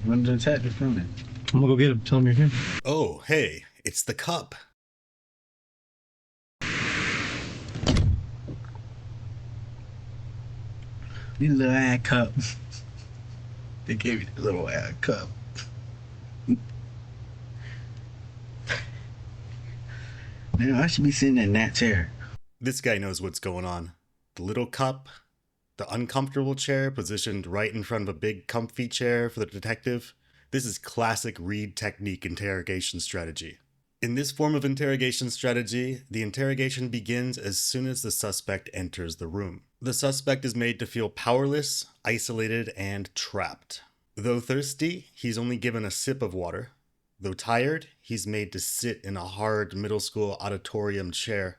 When the detective coming? I'm gonna go get him. Tell him you're here. Oh, hey, it's the cup. You little ass cup. They gave you the little ass cup. Man, I should be sitting in that chair. This guy knows what's going on. The little cup, the uncomfortable chair positioned right in front of a big comfy chair for the detective. This is classic Reed technique interrogation strategy. In this form of interrogation strategy, the interrogation begins as soon as the suspect enters the room. The suspect is made to feel powerless, isolated, and trapped. Though thirsty, he's only given a sip of water. Though tired, he's made to sit in a hard middle school auditorium chair.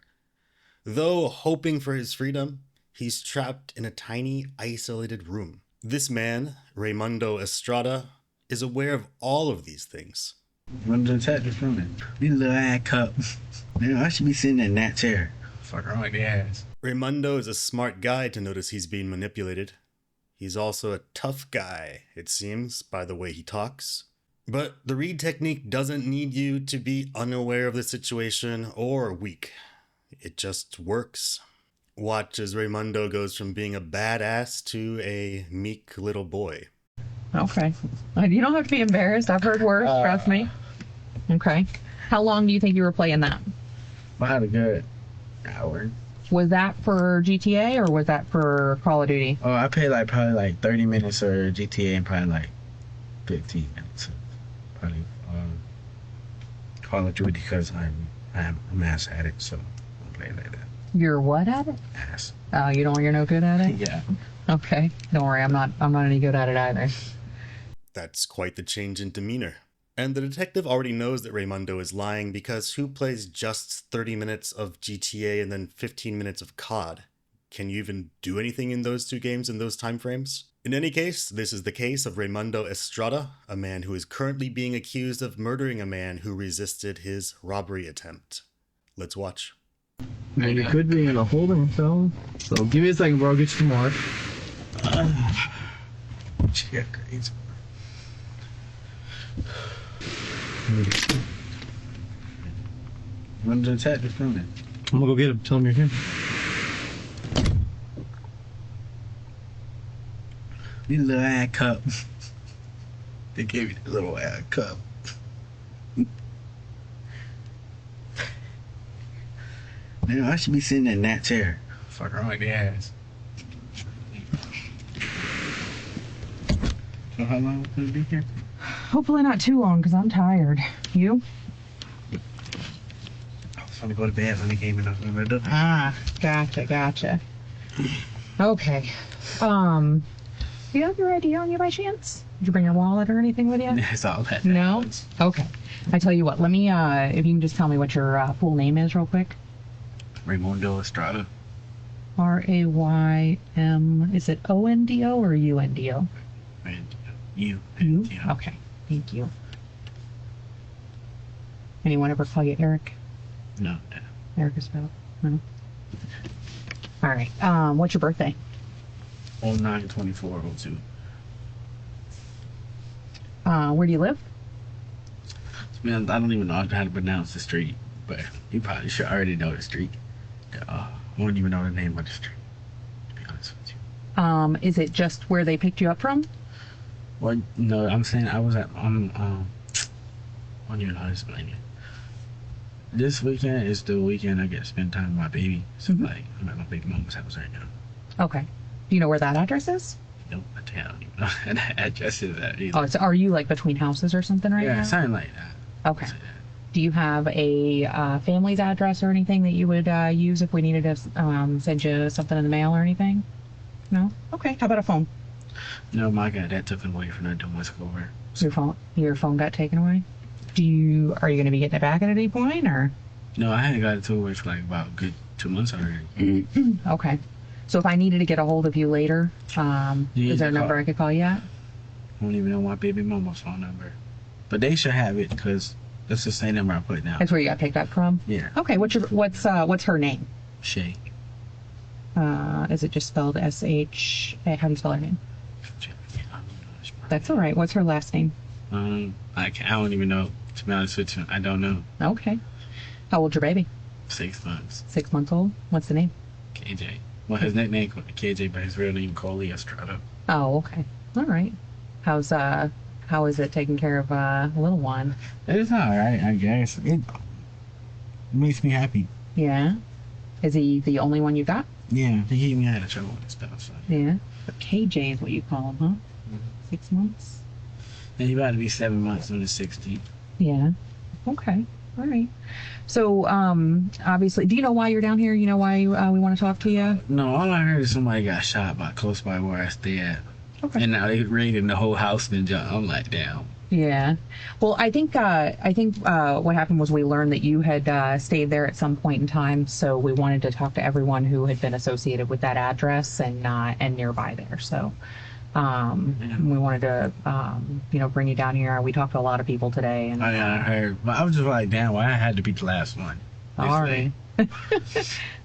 Though hoping for his freedom, he's trapped in a tiny, isolated room. This man, Raimundo Estrada, is aware of all of these things. When the detective coming? You little ass cup. Man, I should be sitting in that chair. Fuck around with the ass. Raimundo is a smart guy to notice he's being manipulated. He's also a tough guy, it seems, by the way he talks. But the Reed technique doesn't need you to be unaware of the situation or weak. It just works. Watch as Raimundo goes from being a badass to a meek little boy. Okay. You don't have to be embarrassed. I've heard worse, trust me. Okay. How long do you think you were playing that? I had a good hour. Was that for GTA or was that for Call of Duty? Oh, I played like probably like 30 minutes for GTA and probably like 15 minutes. Probably Call of Duty because I'm a mass addict, so I'm playing like that. You're what at it? Ass. Oh, you're no good at it? Yeah. Okay. Don't worry, I'm not any good at it either. That's quite the change in demeanor. And the detective already knows that Raimundo is lying because who plays just 30 minutes of GTA and then 15 minutes of COD? Can you even do anything in those two games in those time frames? In any case, this is the case of Raimundo Estrada, a man who is currently being accused of murdering a man who resisted his robbery attempt. Let's watch. Man, you could be in a holding cell. So give me a second, bro. I'll get you some more. Yeah, crazy. When the detective coming? I'm gonna go get him. Tell him you're here. You little ass cup. They gave you the little ass cup. Man, I should be sitting in that chair. Fuck around with the ass. So how long will it be here? Hopefully not too long because I'm tired. You? I was trying to go to bed when the game enough. Ah, gotcha. Okay. Do you have your ID on you by chance? Did you bring your wallet or anything with you? That's all that. No? Okay. I tell you what, let me, if you can just tell me what your full name is real quick. Raimundo Estrada. R-A-Y-M, is it O-N-D-O or U-N-D-O? And you. You? Yeah. Okay, thank you. Anyone ever call you Eric? No. Eric is spelled? No? All right, what's your birthday? 09/24/02. Where do you live? Man, I don't even know how to pronounce the street, but you probably should already know the street. I don't even know the name of the street, to be honest with you. Is it just where they picked you up from? Well, no, I'm saying I was at I don't even know how to explain it. This weekend is the weekend I get to spend time with my baby. So like I'm at my baby mama's house right now. Okay. Do you know where that address is? Nope, I don't even know how that address is at either. Oh, so are you like between houses or something right Yeah, now? something like that. Okay. Do you have a family's address or anything that you would use if we needed to send you something in the mail or anything? No? Okay. How about a phone? No, my God, that took it away from that dumb over. Your phone got taken away? Are you going to be getting it back at any point or? No, I hadn't got it took away for like about a good 2 months already. Okay. So if I needed to get a hold of you later, is there a number I could call you at? I don't even know my baby mama's phone number. But they should have it because that's the same number I put now. That's where you got picked up from? Yeah. Okay, what's her name? Shay. Is it just spelled S-H? How do you spell her name? That's all right. What's her last name? I don't even know. To be honest with you, I don't know. Okay. How old's your baby? 6 months. 6 months old. What's the name? KJ. Well, his nickname KJ, but his real name Coley Estrada. Oh, okay. All right. How is it taking care of little one? It's all right, I guess. It makes me happy. Yeah. Is he the only one you got? Yeah, he keep me out of trouble and stuff. So. Yeah. KJ is what you call him, huh? 6 months. And he about to be 7 months on the 16th. Yeah. Okay. All right. So, obviously, do you know why you're down here? You know why we want to talk to you? No, all I heard is somebody got shot close by where I stay at. Okay. And now they raiding the whole house and jump. I'm like, damn. Yeah. Well, I think what happened was we learned that you had stayed there at some point in time, so we wanted to talk to everyone who had been associated with that address and nearby there. So, we wanted to, bring you down here. We talked to a lot of people today, and I heard, but I was just like, damn, why I had to be the last one? sorry.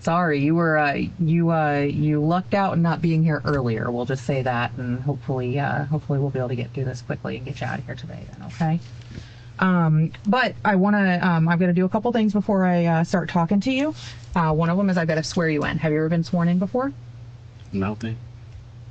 Sorry, you were you lucked out in not being here earlier. We'll just say that, and hopefully we'll be able to get through this quickly and get you out of here today. Then, okay. But I want to. I'm going to do a couple things before I start talking to you. One of them is I've got to swear you in. Have you ever been sworn in before? Nothing.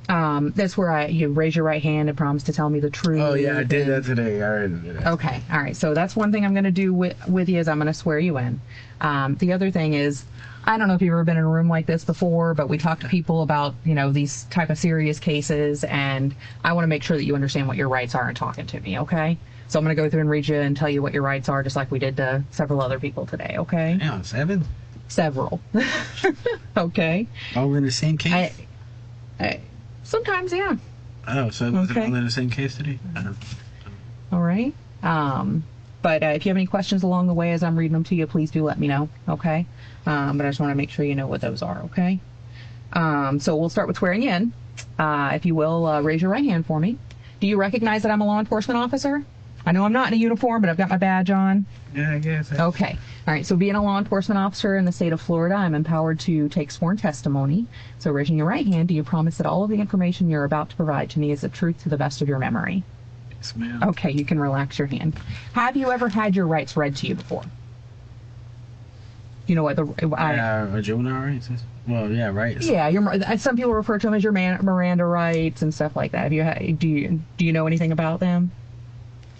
That's where you raise your right hand and promise to tell me the truth. Oh yeah, I did that today. I already did that. Okay, all right. So that's one thing I'm going to do with you is I'm going to swear you in. The other thing is, I don't know if you've ever been in a room like this before, but we talk to people about these type of serious cases, and I want to make sure that you understand what your rights are in talking to me. Okay. So I'm going to go through and read you and tell you what your rights are, just like we did to several other people today. Okay. Damn, 7? Several. Okay. All in the same case? Sometimes, yeah. Oh, so was it Okay. all in the same case today? All right. But if you have any questions along the way as I'm reading them to you, please do let me know. Okay. But I just want to make sure you know what those are. Okay. So we'll start with swearing in. If you will, raise your right hand for me. Do you recognize that I'm a law enforcement officer? I know I'm not in a uniform, but I've got my badge on. Yeah, I guess. Okay. All right. So being a law enforcement officer in the state of Florida, I'm empowered to take sworn testimony. So raising your right hand, do you promise that all of the information you're about to provide to me is the truth to the best of your memory? Yes, ma'am. Okay. You can relax your hand. Have you ever had your rights read to you before? You know what A juvenile rights? Well, yeah, right. Yeah, some people refer to them as your Miranda rights and stuff like that. Do you know anything about them?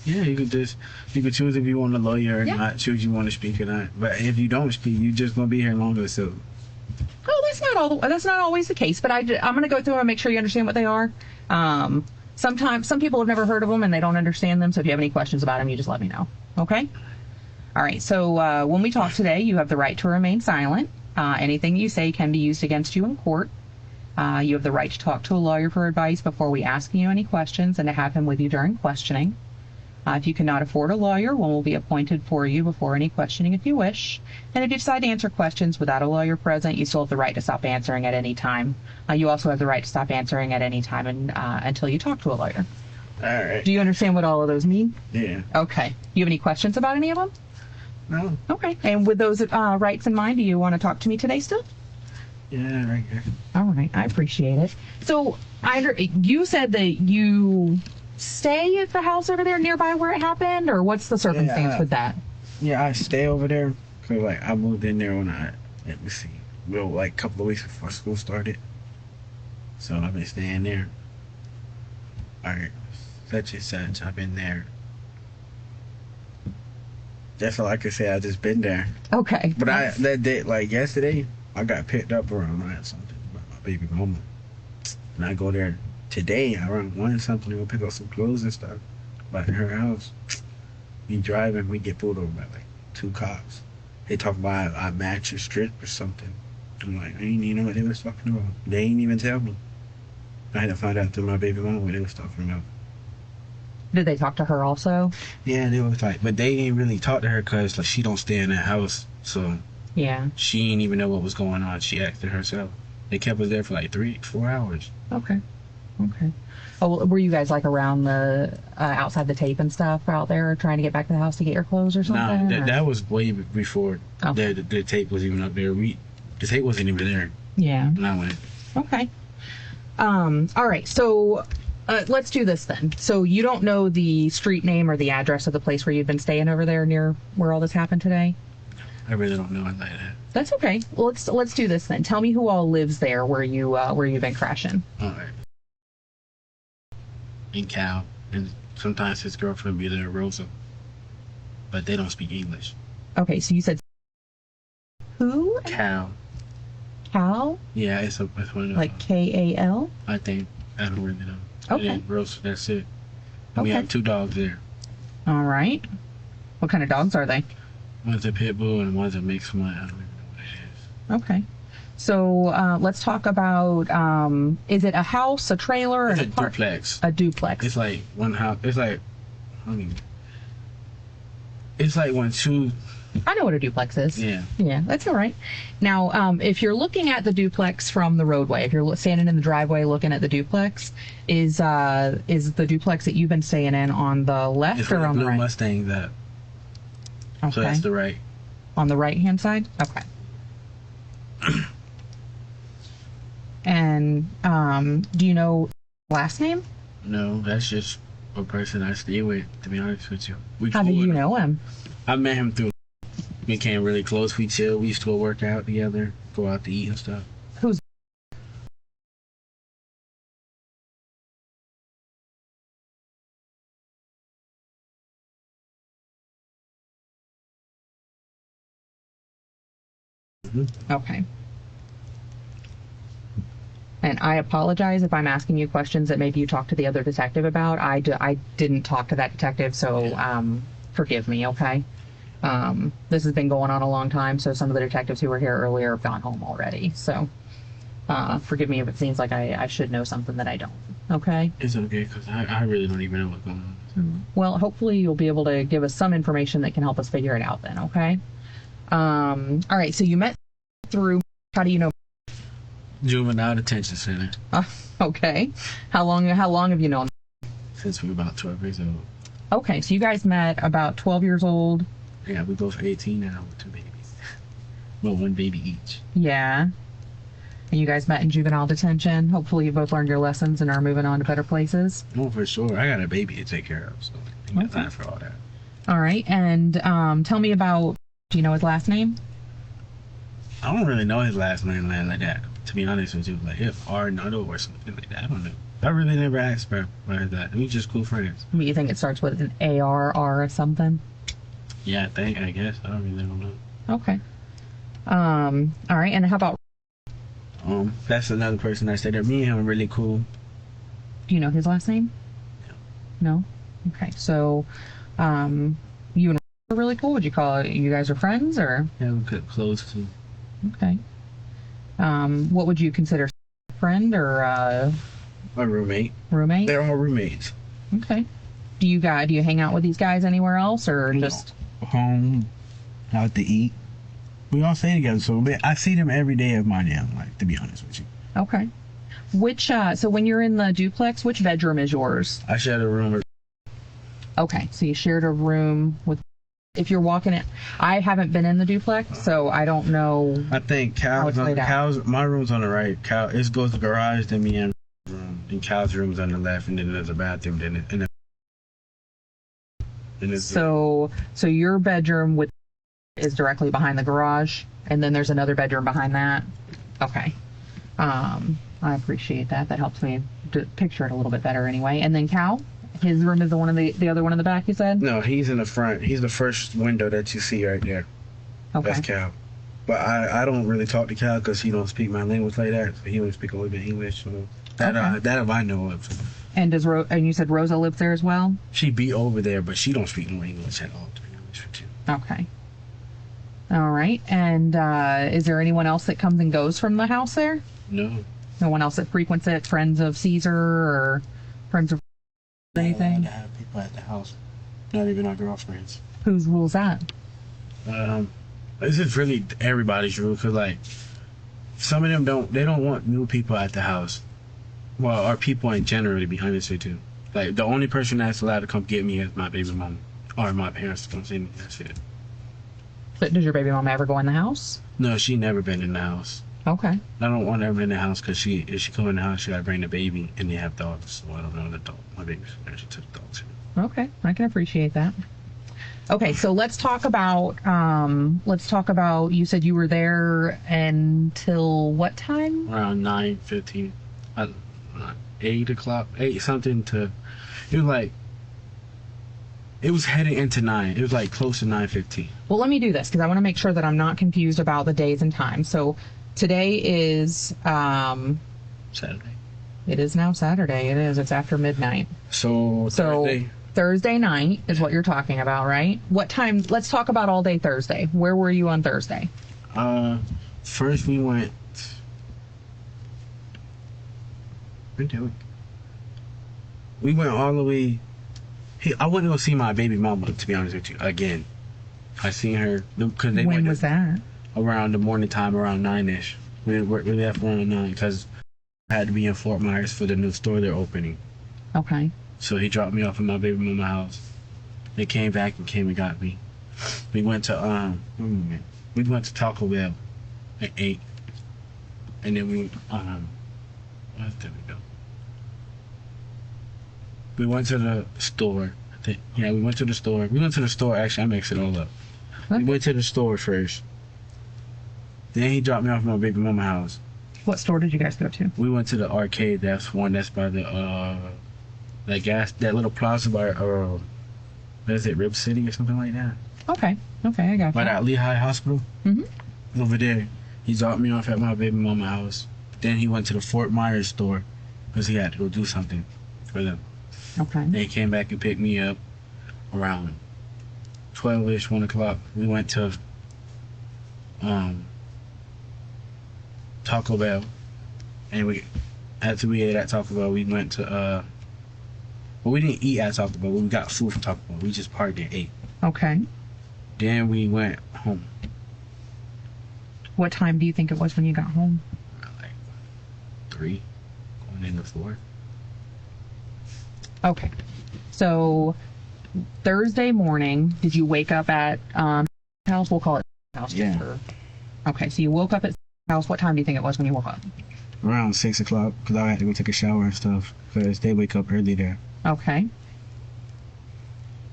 Yeah, you could choose if you want a lawyer or not, choose you want to speak or not. But if you don't speak, you're just gonna be here longer. So. Oh, that's not always the case. But I'm gonna go through and make sure you understand what they are. Sometimes some people have never heard of them and they don't understand them. So if you have any questions about them, you just let me know. Okay. All right. So when we talk today, you have the right to remain silent. Anything you say can be used against you in court. You have the right to talk to a lawyer for advice before we ask you any questions and to have him with you during questioning. If you cannot afford a lawyer, one will be appointed for you before any questioning if you wish. And if you decide to answer questions without a lawyer present, you still have the right to stop answering at any time. You also have the right to stop answering at any time until you talk to a lawyer. All right. Do you understand what all of those mean? Yeah. Okay. Do you have any questions about any of them? No. Okay. And with those rights in mind, do you want to talk to me today still? Yeah, right here. All right. I appreciate it. So you said that you stay at the house over there nearby where it happened, or what's the circumstance with that? Yeah, I stay over there because I moved in there when a couple of weeks before school started. So I've been staying there. All right, such and such. I've been there. That's all I can say. I just been there. Okay. But that day, yesterday, I got picked up around something by my baby mama, and I go there. Today, around 1 something, to go pick up some clothes and stuff. But in her house, we driving, we get pulled over by 2 cops. They talk about I match your strip or something. I'm like, I didn't even know what they was talking about. They ain't even tell me. I had to find out through my baby mama what they was talking about. Did they talk to her also? Yeah, they was but they didn't really talk to her because she don't stay in that house. So Yeah. she didn't even know what was going on. She asked it herself. They kept us there for 3-4 hours. Okay. Oh, well, were you guys around the outside the tape and stuff out there trying to get back to the house to get your clothes or something? Nah, that was way before the tape was even up there. The tape wasn't even there. Yeah. And I went, Okay. All right. So let's do this then. So you don't know the street name or the address of the place where you've been staying over there near where all this happened today? I really don't know it like that. That's okay. Well, let's do this then. Tell me who all lives there where you've been crashing. All right. And Cal, and sometimes his girlfriend be there, Rosa, but they don't speak English. Okay. So you said who? Cal. Cal? Yeah, it's one of the, Like Kal? I think I don't really know. Okay. And then Rosa, that's it. And we Okay. have 2 dogs there. All right. What kind of dogs are they? One's a pit bull and one's a mixed one. I don't even know what it is. Okay. So let's talk about, is it a house, a trailer, It's an a apart- duplex. A duplex. It's like one house. It's like, I mean, it's like when 2. I know what a duplex is. Yeah. Yeah, that's all right. Now, if you're looking at the duplex from the roadway, if you're standing in the driveway looking at the duplex, is the duplex that you've been staying in on the left It's or where the on the blue right? Mustang's at. Okay. So that's the right. On the right hand side? Okay. And do you know last name? No, that's just a person I stay with, to be honest with you. We How did cool you with him. know him? I met him through. We became really close. We chill. We used to go work out together, go out to eat and stuff. Who's Okay. And I apologize if I'm asking you questions that maybe you talked to the other detective about. I didn't talk to that detective, so forgive me, okay? This has been going on a long time, so some of the detectives who were here earlier have gone home already. So forgive me if it seems like I should know something that I don't, okay? It's okay, because I really don't even know what's going on. Well, hopefully you'll be able to give us some information that can help us figure it out then, okay? All right, so you met through, how do you know? Juvenile Detention Center. Okay. How long have you known? Since we were about 12 years old. Okay, so you guys met about 12 years old. Yeah, we both 18 now with 2 babies. Well, 1 baby each. Yeah. And you guys met in juvenile detention. Hopefully you both learned your lessons and are moving on to better places. Oh, for sure. I got a baby to take care of, so I ain't got Okay. time for all that. All right, and tell me about, do you know his last name? I don't really know his last name like that. To be honest with you, like if Arnado or something like that, I don't know. I really never asked for that. We just cool friends. You think it starts with an ARR or something? Yeah, I guess. I don't really don't know. Okay. All right, and how about, That's another person I stayed there. Me and him are really cool. do you know his last name? No. Okay, so you and are really cool. Would you call it, you guys are friends or? Yeah, we get close to. Okay. What would you consider, friend or My roommate. roommate? They're all roommates. Okay. Do you hang out with these guys anywhere else or No. just? Home, out to eat. We all stay together, so I see them every day of my damn life, to be honest with you. Okay. Which so when you're in the duplex, which bedroom is yours? I share a room with. Okay, so you shared a room with. If you're walking it, I haven't been in the duplex, so I don't know. I think How it's laid out. Cal's. My room's on the right. It goes to the garage, then me and room. And Cal's room's on the left, and then there's a bathroom. Then it's So your bedroom is directly behind the garage, and then there's another bedroom behind that. Okay. I appreciate that. That helps me to picture it a little bit better anyway. And then Cal, his room is the one in the other one in the back. You said. No, he's in the front. He's the first window that you see right there. Okay. That's Cal. But I don't really talk to Cal because he don't speak my language like that. So he only speak a little bit English. So that if I know of. And and you said Rosa lives there as well? She be over there, but she don't speak no English at all. To be honest with you. Okay. All right. And is there anyone else that comes and goes from the house there? No. No one else that frequents it? Friends of Caesar or friends of anything? I have people at the house. Not even our girlfriends. Whose rule is that? This is really everybody's rule because like some of them don't want new people at the house. Well, or people in general, to be honest with you. Like the only person that's allowed to come get me is my baby mom or my parents to come see me. That's it. But does your baby mom ever go in the house? No, she never been in the house. Okay. I don't want her in the house because if she come in the house, she gotta bring the baby, and they have dogs, so I don't know the dog. My baby's allergic to the dogs. Okay. I can appreciate that. Okay, so let's talk about you said you were there until what time? Around 9:15, 8 o'clock, 8 something to. It was like. It was heading into 9. It was like close to 9:15. Well, let me do this because I want to make sure that I'm not confused about the days and times. So today is Saturday. it is now Saturday. It is. It's after midnight. So Thursday. Thursday night is what you're talking about, right? What time? Let's talk about all day Thursday. Where were you on Thursday? First we went. Where did we? We went all the way. I went to go see my baby mama. To be honest with you, again, I seen her because they When went was that? around the morning time, around 9ish. We left around 9 because I had to be in Fort Myers for the new store they're opening. Okay. So he dropped me off at my baby mama house. They came back and came and got me. We went to we went to Taco Bell at 8, and then we where did we go? We went to the store. I think, yeah, we went to the store. We went to the store. Actually, I mixed it all up. We went to the store first. Then he dropped me off at my baby mama house. What store did you guys go to? We went to the arcade. That's one that's by the that little plaza by what is it, Rib City or something like that? Okay. Okay, I got By you. that Lehigh Hospital. Mhm. Over there. He dropped me off at my baby mama house. Then he went to the Fort Myers store because he had to go do something for them. Okay. They came back and picked me up around 12ish, 1 o'clock. We went to Taco Bell, and after we ate at Taco Bell, we went to well, we didn't eat at Taco Bell. We got food from Taco Bell. We just parked and ate. Okay. Then we went home. What time do you think it was when you got home? Around like 3, going into 4. Okay. So Thursday morning, did you wake up at house? We'll call it house. Yeah. Okay, so you woke up at house. What time do you think it was when you woke up? Around 6 o'clock, because I had to go take a shower and stuff, because they wake up early there. Okay.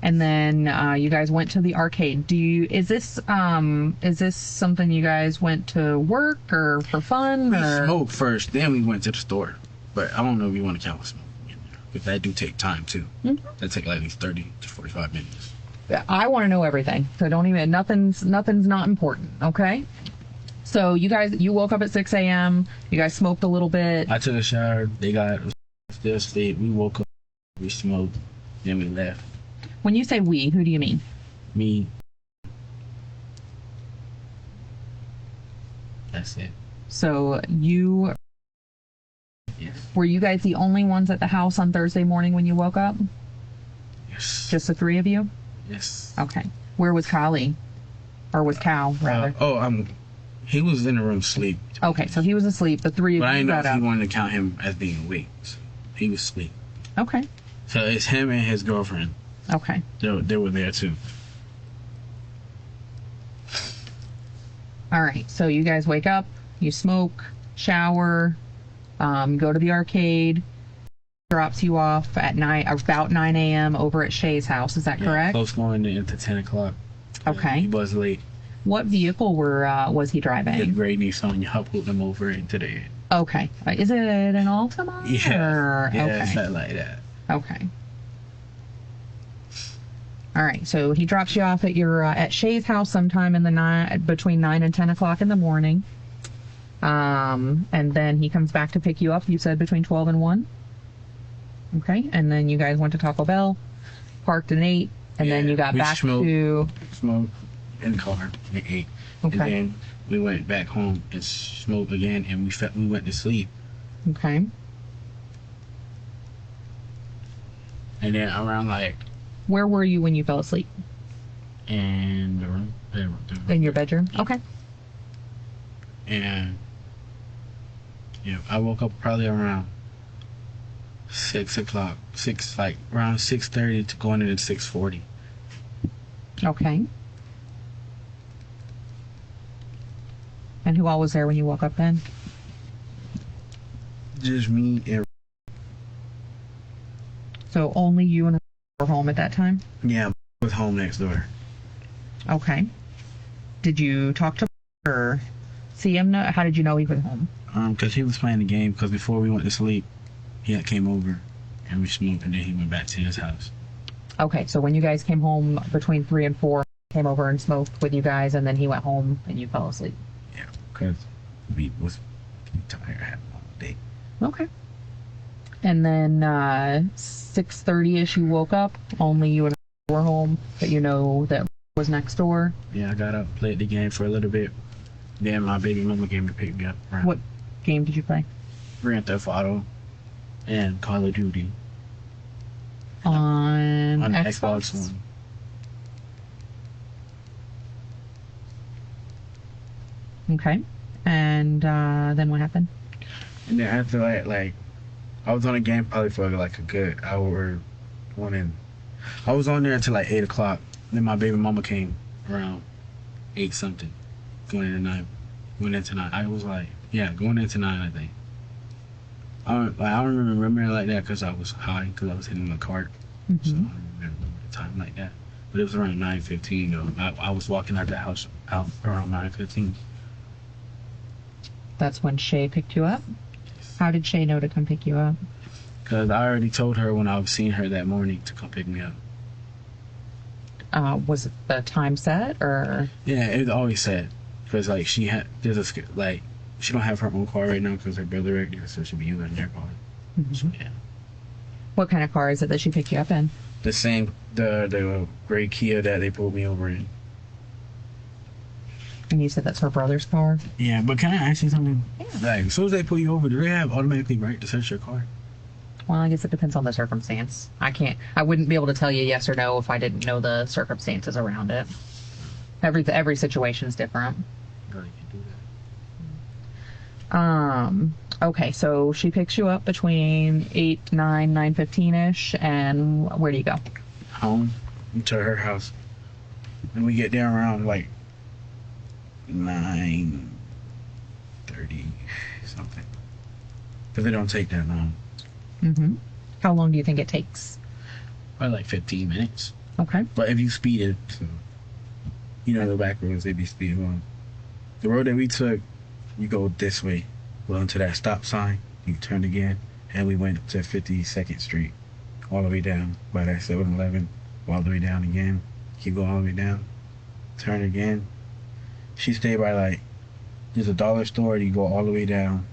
And then you guys went to the arcade. Is this something you guys went to work or for fun? We Or? smoked first, then we went to the store. But I don't know if you want to count smoking in there, because that do take time too. Mhm. That take like at least 30 to 45 minutes. I want to know everything. So don't even nothing's not important. Okay. So you woke up at 6 a.m. You guys smoked a little bit. I took a shower. They got still asleep. We woke up. We smoked. Then we left. When you say we, who do you mean? Me. That's it. So Yes. were you guys the only ones at the house on Thursday morning when you woke up? Yes. Just the three of you? Yes. Okay. Where was Callie? Or was Cal, rather? He was in the room asleep. Okay, so he was asleep. The three of But I you didn't know got if he up. wanted to count him as being awake. So he was asleep. Okay. So it's him and his girlfriend. Okay. They were there too. All right. So you guys wake up, you smoke, shower, go to the arcade, drops you off at about 9 a.m. over at Shay's house. Is that correct? Close going into 10 o'clock. Okay. He was late. What vehicle was he The driving? gray Nissan, you pulled him over into the. Okay. Is it an Altima? Yeah. Or- Yeah, Okay. something like that. Okay. All right. So he drops you off at Shay's house sometime in the night between 9 and 10 o'clock in the morning. And then he comes back to pick you up. You said between 12 and 1. Okay. And then you guys went to Taco Bell, parked and ate, and then Yeah, you got we back smoked. to. Smoked in the car and ate. Okay. And then we went back home and smoked again, and we went to sleep. Okay. And then around like Where were you when you fell asleep? in the room, In your bedroom? Okay. and yeah, I woke up probably around 6 o'clock, around 6:30 to going into 6:40. Okay. And who all was there when you woke up then? Just me and So only you and were home at that time? yeah, was home next door. Okay. Did you talk to him or see him? How did you know he was home? Cause he was playing the game. Cause before we went to sleep, he had came over and we smoked, and then he went back to his house. Okay, so when you guys came home between 3 and 4, came over and smoked with you guys, and then he went home and you fell asleep. Yeah, cause we was tired, had a long day. Okay. And then 6:30ish, you woke up. Only you and were home, but you know that was next door. Yeah, I got up, played the game for a little bit. Then my baby mama came to pick me up. Around What game did you play? Grand Theft Auto and Call of Duty On on the Xbox. Xbox One. Okay. And then what happened? And then after that, like, I was on a game probably for like a good hour, one in. I was on there until like 8 o'clock. Then my baby mama came around 8 something, going into 9. I was like, yeah, going into 9, I think. I don't remember it like that because I was high, because I was hitting the cart. Mm-hmm. So I don't remember the time like that. But it was around 9:15 though. I was walking out the house out around 9:15. That's when Shay picked you up? How did Shay know to come pick you up? Because I already told her when I was seeing her that morning to come pick me up. Was it the time set or? Yeah, it always said. Because like she don't have her own car right now because her brother wrecked her, so she'll be using their car. Mhm. So yeah. What kind of car is it that she picked you up in? The same, the gray Kia that they pulled me over in. And you said that's her brother's car? Yeah, but can I ask you something? Yeah. Like, as soon as they pull you over, do they have automatically right to search your car? Well, I guess it depends on the circumstance. I wouldn't be able to tell you yes or no if I didn't know the circumstances around it. Every situation is different. No, they can do that. Okay, so she picks you up between 8, 9, 9:15ish, and where do you go? Home to her house. And we get there around like 9:30 something. Because it don't take that long. Mm-hmm. How long do you think it takes? Probably like 15 minutes. Okay. But if you speed it, so, the back roads, they be speeding on. The road that we took, you go this way. Well, into that stop sign, you turn again, and we went to 52nd Street, all the way down by that 7-Eleven, all the way down again. Keep going all the way down, turn again. She stayed by like, there's a dollar store, you go all the way down.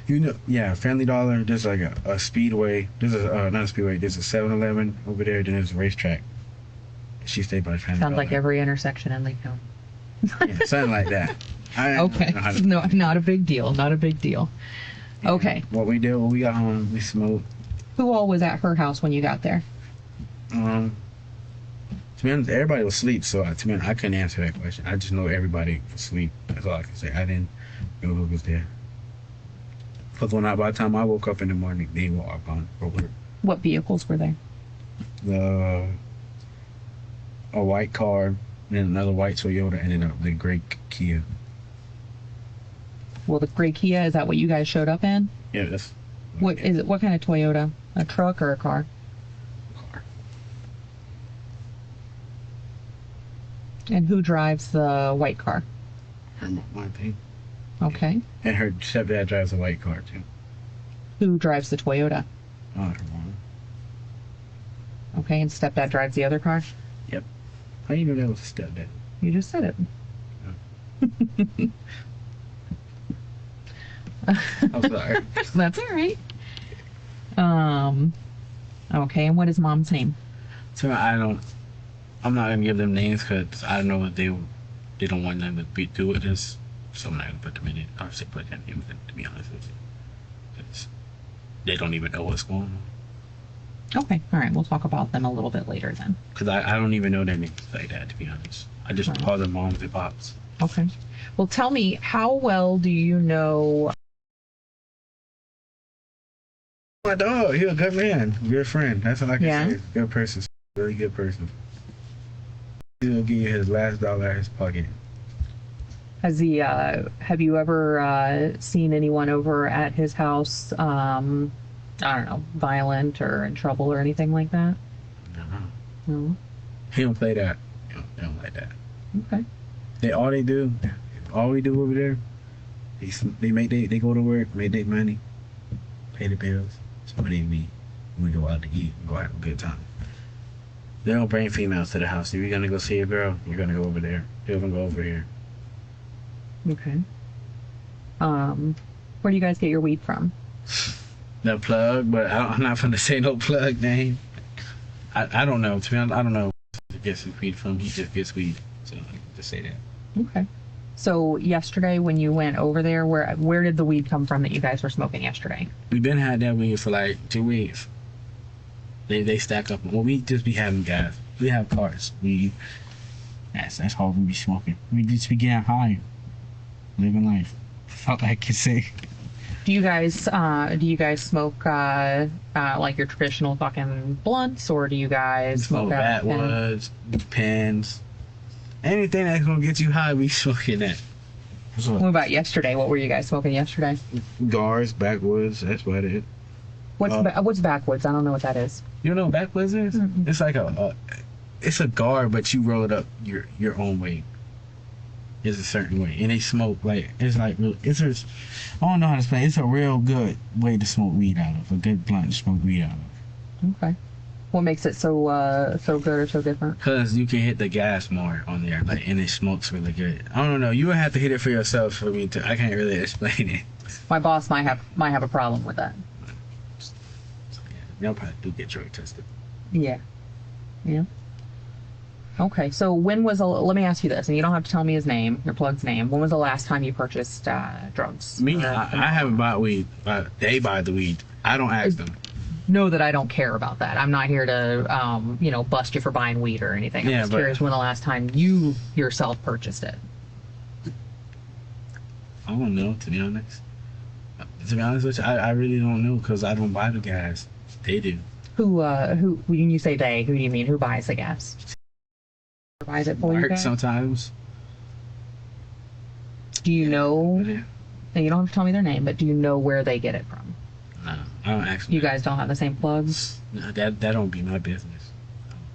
Family Dollar, there's like a Speedway, there's not a Speedway, there's a 7-Eleven over there, then there's a racetrack. She stayed by Family Sounds Dollar. like every intersection in Lake County. Yeah, something like that. Okay. No, not a big deal. Not a big deal. Okay. What we did when we got home, we smoked. Who all was at her house when you got there? To be honest, everybody was asleep, so to be honest, I couldn't answer that question. I just know everybody was asleep. That's all I can say. I didn't know who was there. Because by the time I woke up in the morning, they were all gone for work. What vehicles were there? A white car, and then another white Toyota, and then the gray Kia. Well, the gray Kia, is that what you guys showed up in? Yeah, that's What is it? What kind of Toyota? A truck or a car? car. And who drives the white car? Her mom, I think. Okay. And her stepdad drives a white car too. Who drives the Toyota? Oh, her mom. Okay, and stepdad drives the other car? How do you know that was a stepdad? You just said it. I'm sorry. That's all right. Okay, and what is mom's name? So I'm not gonna give them names because I don't know if they don't want them to be do with this, so I'm not gonna put them in it. I'll just put them in it, to be honest with you, 'cause they don't even know what's going on. Okay, all right, we'll talk about them a little bit later then. Because I don't even know their names like that, to be honest. I just Right. call them moms and pops. Okay. Well, tell me, how well do you know? My dog, he's a good man, good friend. That's all I can Yeah? say. Good person, really good person. He'll give you his last dollar out of his pocket. Has he? Have you ever seen anyone over at his house? I don't know, violent or in trouble or anything like that? No. No. He don't play that. They don't like that. Okay. All we do over there, they go to work, make their money, pay the bills. So we go out to eat and go have a good time. They don't bring females to the house. If you're gonna go see a girl, you're gonna go over there. They're gonna go over here. Okay. Where do you guys get your weed from? The plug, but I'm not gonna say no plug name. I don't know. To be honest, I don't know where he gets his weed from. He just gets weed. So I can just say that. Okay. So yesterday when you went over there, where did the weed come from that you guys were smoking yesterday? We've been had that weed for like 2 weeks. They stack up. Well, we just be having gas. We have cars. That's how we be smoking. We just be getting high, living life. Felt like I could say. Do you guys smoke like your traditional fucking blunts, or do you guys Smoke backwoods, pens, anything that's gonna get you high. We smoking that. What about yesterday? What were you guys smoking yesterday? Guards, backwoods. That's about it. What's backwoods? I don't know what that is. You know what backwoods is? Mm-hmm. It's like it's a guard, but you roll it up your own way. It's a certain way, and they smoke like I don't know how to explain. It's a real good way to smoke weed out of. A good blunt to smoke weed out of. Okay. What makes it so good or so different? Cause you can hit the gas more on there, like, and it smokes really good. I don't know. You would have to hit it for yourself for me to. I can't really explain it. My boss might have a problem with that. Y'all probably do get drug tested. Yeah. Yeah. Okay, so let me ask you this, and you don't have to tell me his name, your plug's name. When was the last time you purchased drugs? Me, I haven't bought weed. They buy the weed. I don't ask them. Know that I don't care about that. I'm not here to, bust you for buying weed or anything. I'm just curious when the last time you yourself purchased it. I don't know, to be honest. To be honest with you, I really don't know because I don't buy the gas. They do. Who, when you say they, who do you mean? Who buys the gas? Who buys it for you guys? Sometimes. Do you know, Yeah. and you don't have to tell me their name, but do you know where they get it from? No, I don't ask them. You guys don't have the same plugs? No, that don't be my business.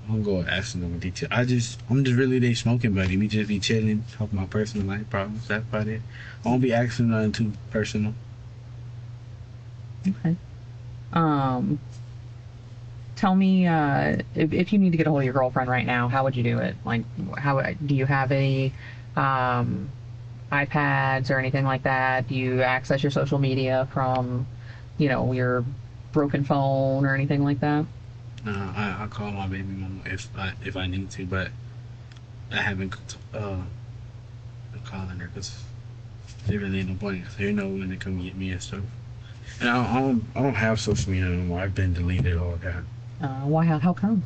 I don't go asking them in detail. I'm just really their smoking buddy. We just be chilling, talking about personal life problems. That's about it. I won't be asking nothing too personal. Okay. Tell me, if you need to get a hold of your girlfriend right now, how would you do it? Like, how do you have any iPads or anything like that? Do you access your social media from, your broken phone or anything like that? I call my baby mama if I need to, but I haven't been calling her because there really ain't no point. They know when they come get me and stuff. And I don't have social media anymore. I've been deleted all that. Why? How come?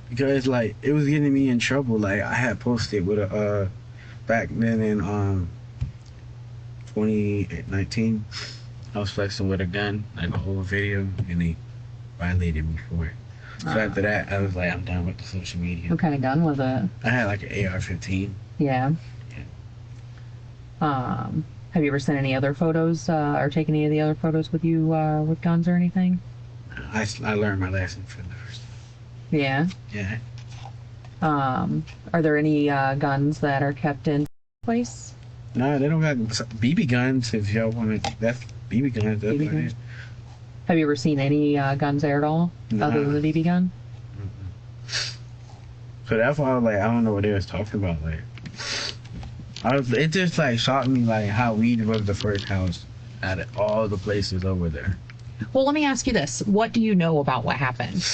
Because like it was getting me in trouble. Like I had posted with a back then in 2019, I was flexing with a gun, like a whole video, and they violated me for it. So after that, I was like, I'm done with the social media. What kind of gun was it? I had like an AR-15. Yeah. Have you ever sent any other photos or taken any of the other photos with you with guns or anything? I learned my lesson from the first time. Yeah. Yeah. Are there any guns that are kept in place? No, they don't got BB guns. If y'all want to, that's BB guns. That's BB what it guns? is. Have you ever seen any guns there at all, other than the BB gun? So that's why I was like, I don't know what they was talking about. Like, it just like shocked me like how weed was the first house out of all the places over there. Well, let me ask you this: what do you know about what happened?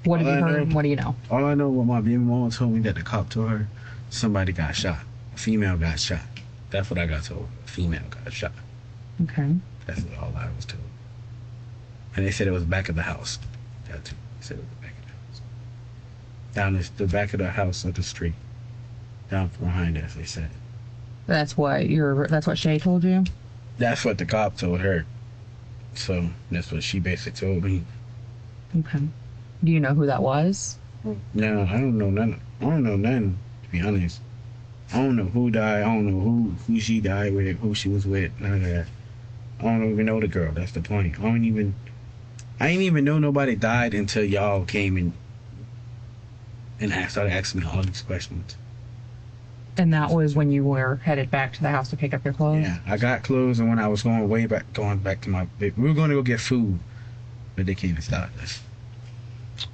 What have you heard? What do you know? All I know, what my baby mama told me, that the cop told her somebody got shot. A female got shot. That's what I got told. A female got shot. Okay. That's all I was told. And they said it was back of the house. That too. They said it was the back of the house. Down the back of the house of the street. Down from behind us, they said. That's what Shay told you? That's what the cop told her. So that's what she basically told me. Okay. Do you know who that was? No, I don't know nothing. I don't know nothing, to be honest. I don't know who died. I don't know who she died with, who she was with, none of that. I don't even know the girl. That's the point. I ain't even know nobody died until y'all came in and started asking me all these questions. And that was when you were headed back to the house to pick up your clothes? Yeah, I got clothes, and when I was going back to my, we were going to go get food, but they came and stopped us.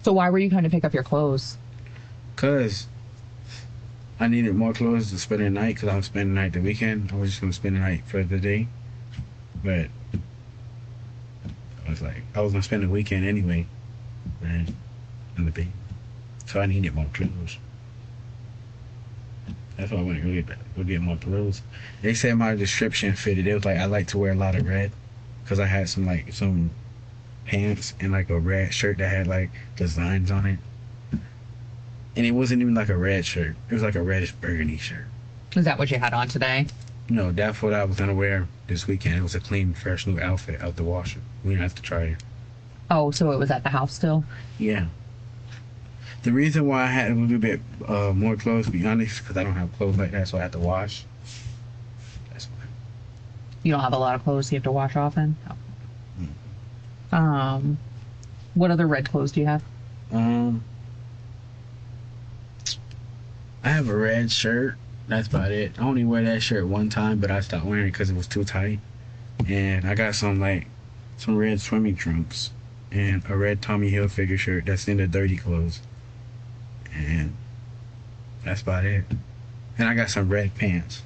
So why were you going to pick up your clothes? Cause I needed more clothes to spend the night. Cause I was spending the night the weekend. I was just gonna spend the night for the day, but I was like, I was gonna spend the weekend anyway, man, in the bay. So I needed more clothes. That's why I went to go get more clothes. They said my description fitted. It was like I like to wear a lot of red, cause I had some pants and like a red shirt that had like designs on it. And it wasn't even like a red shirt. It was like a reddish burgundy shirt. Is that what you had on today? No, that's what I was gonna wear this weekend. It was a clean, fresh new outfit out the washer. We didn't have to try it. Oh, so it was at the house still? Yeah. The reason why I had a little bit more clothes, to be honest, because I don't have clothes like that, so I had to wash. That's why. You don't have a lot of clothes you have to wash often? No. What other red clothes do you have? I have a red shirt. That's about it. I only wear that shirt one time, but I stopped wearing it because it was too tight. And I got some red swimming trunks and a red Tommy Hilfiger shirt that's in the dirty clothes. And that's about it. And I got some red pants.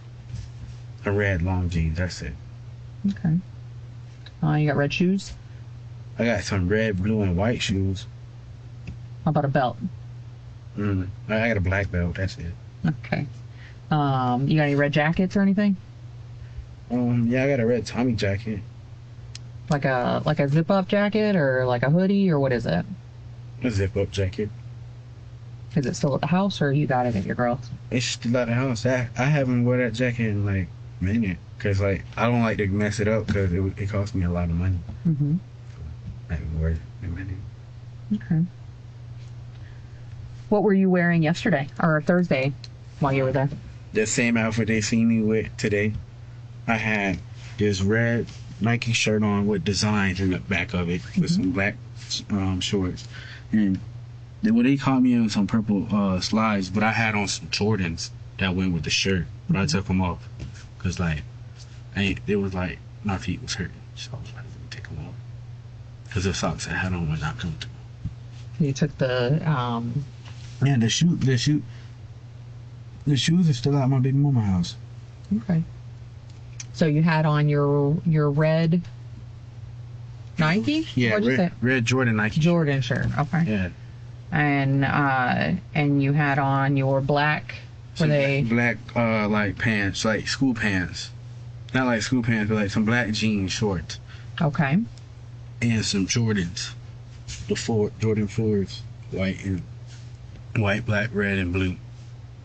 Some red long jeans. That's it. Okay. You got red shoes? I got some red, blue, and white shoes. How about a belt? I got a black belt. That's it. Okay. You got any red jackets or anything? Yeah, I got a red Tommy jacket. Like a zip up jacket or like a hoodie or what is it? A zip up jacket. Is it still at the house or you got it at your girl's? It's still at the house. I haven't worn that jacket in like a minute because like I don't like to mess it up because it cost me a lot of money. Mm-hmm. I haven't worn it in a minute. Okay. What were you wearing yesterday or Thursday while you were there? The same outfit they seen me with today. I had this red Nike shirt on with designs in the back of it with some black shorts. And they caught me in some purple slides, but I had on some Jordans that went with the shirt. But I took them off because like it was like my feet was hurting, so I was like, let me take them off because the socks I had on were not comfortable. You took the Yeah, the shoes are still at my baby mama house. Okay. So you had on your red Nike? Yeah, What'd you say? red Jordan Nike. Jordan shirt. Okay. Yeah. And you had on your black. Were they black like pants, like school pants? Not like school pants, but like some black jean shorts. okay? And some Jordans, Jordan 4s, white, black, red, and blue,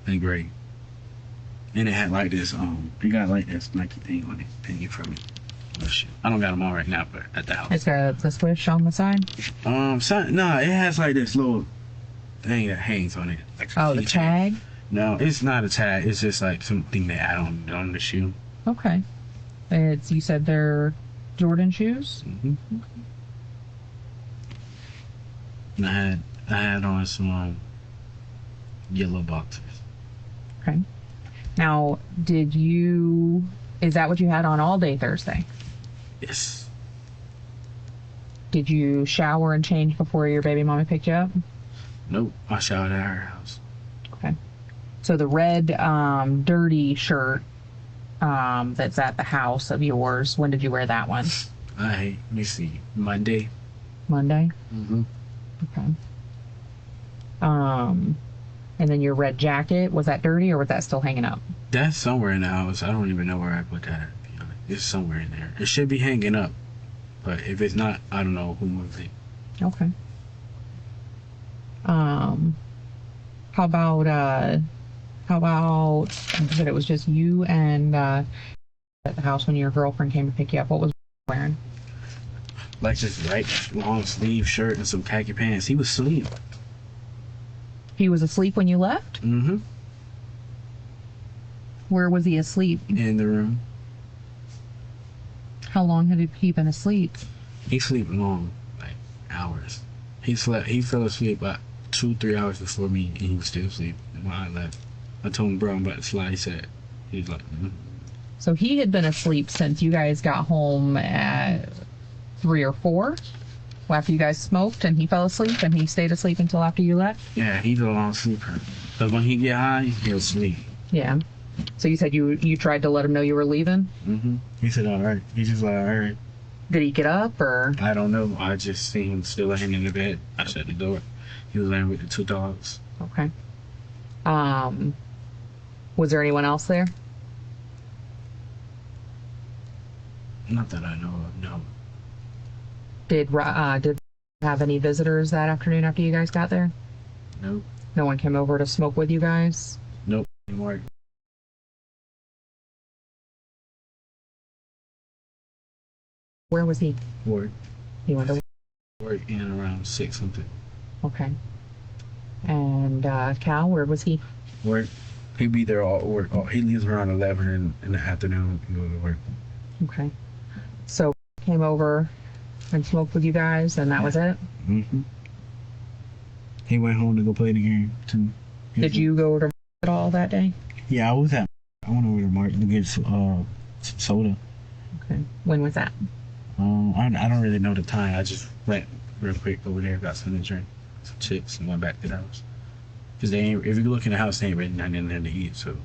and gray. And it had like this you got like this Nike thing on it, thingy from it. Oh shit, I don't got them on right now, but at the house. It's got the swish on the side. No, it has like this little thing that hangs on it. Like Oh, the tag. No, it's not a tag. It's just like something they add on the shoe. Okay. You said they're Jordan shoes. Mm-hmm. And I had on some yellow boxers. Okay. Now, is that what you had on all day Thursday? Yes. Did you shower and change before your baby mommy picked you up? Nope. I showered at her house. Okay. So the red dirty shirt that's at the house of yours, when did you wear that one? Let me see. Monday. Monday? Mm-hmm. Okay. And then your red jacket, was that dirty or was that still hanging up? That's somewhere in the house. I don't even know where I put that. To be honest, it's somewhere in there. It should be hanging up, but if it's not, I don't know who moved it. Okay. How about you said it was just you and at the house when your girlfriend came to pick you up. What was he wearing? Like this right long sleeve shirt and some khaki pants. He was asleep. He was asleep when you left? Mm-hmm. Where was he asleep? in the room. How long had he been asleep? He sleep long, like hours. He fell asleep about 2-3 hours before me, and he was still asleep when I left. I told him, bro, I'm about to fly. He said, he was like, So he had been asleep since you guys got home at 3 or 4 after you guys smoked, and he fell asleep, and he stayed asleep until after you left? yeah, he's a long sleeper. But when he get high, he'll sleep. Yeah. So you said you tried to let him know you were leaving? He said, all right. He just like, all right. Did he get up, or? I don't know. I just seen him still laying in the bed. I shut the door. He was laying with the 2 dogs. Okay. Was there anyone else there? Not that I know of, no. Did have any visitors that afternoon after you guys got there? Nope. No one came over to smoke with you guys? Nope. Anymore. Where was he? Work. He went to Work in around 6 something. Okay. And Cal, where was he? Work. He be there all work. He leaves around 11 in the afternoon and go to work. Okay. So came over and smoked with you guys, and that was it? He went home to go play the game too. Did you go to at all that day? Yeah, I was at. I went over to Martin to get some soda. Okay. When was that? I don't really know the time. I just went real quick over there, got something to drink, some chips, and went back to the house. Cause they ain't. If you look in the house, they ain't really nothing in there to eat. So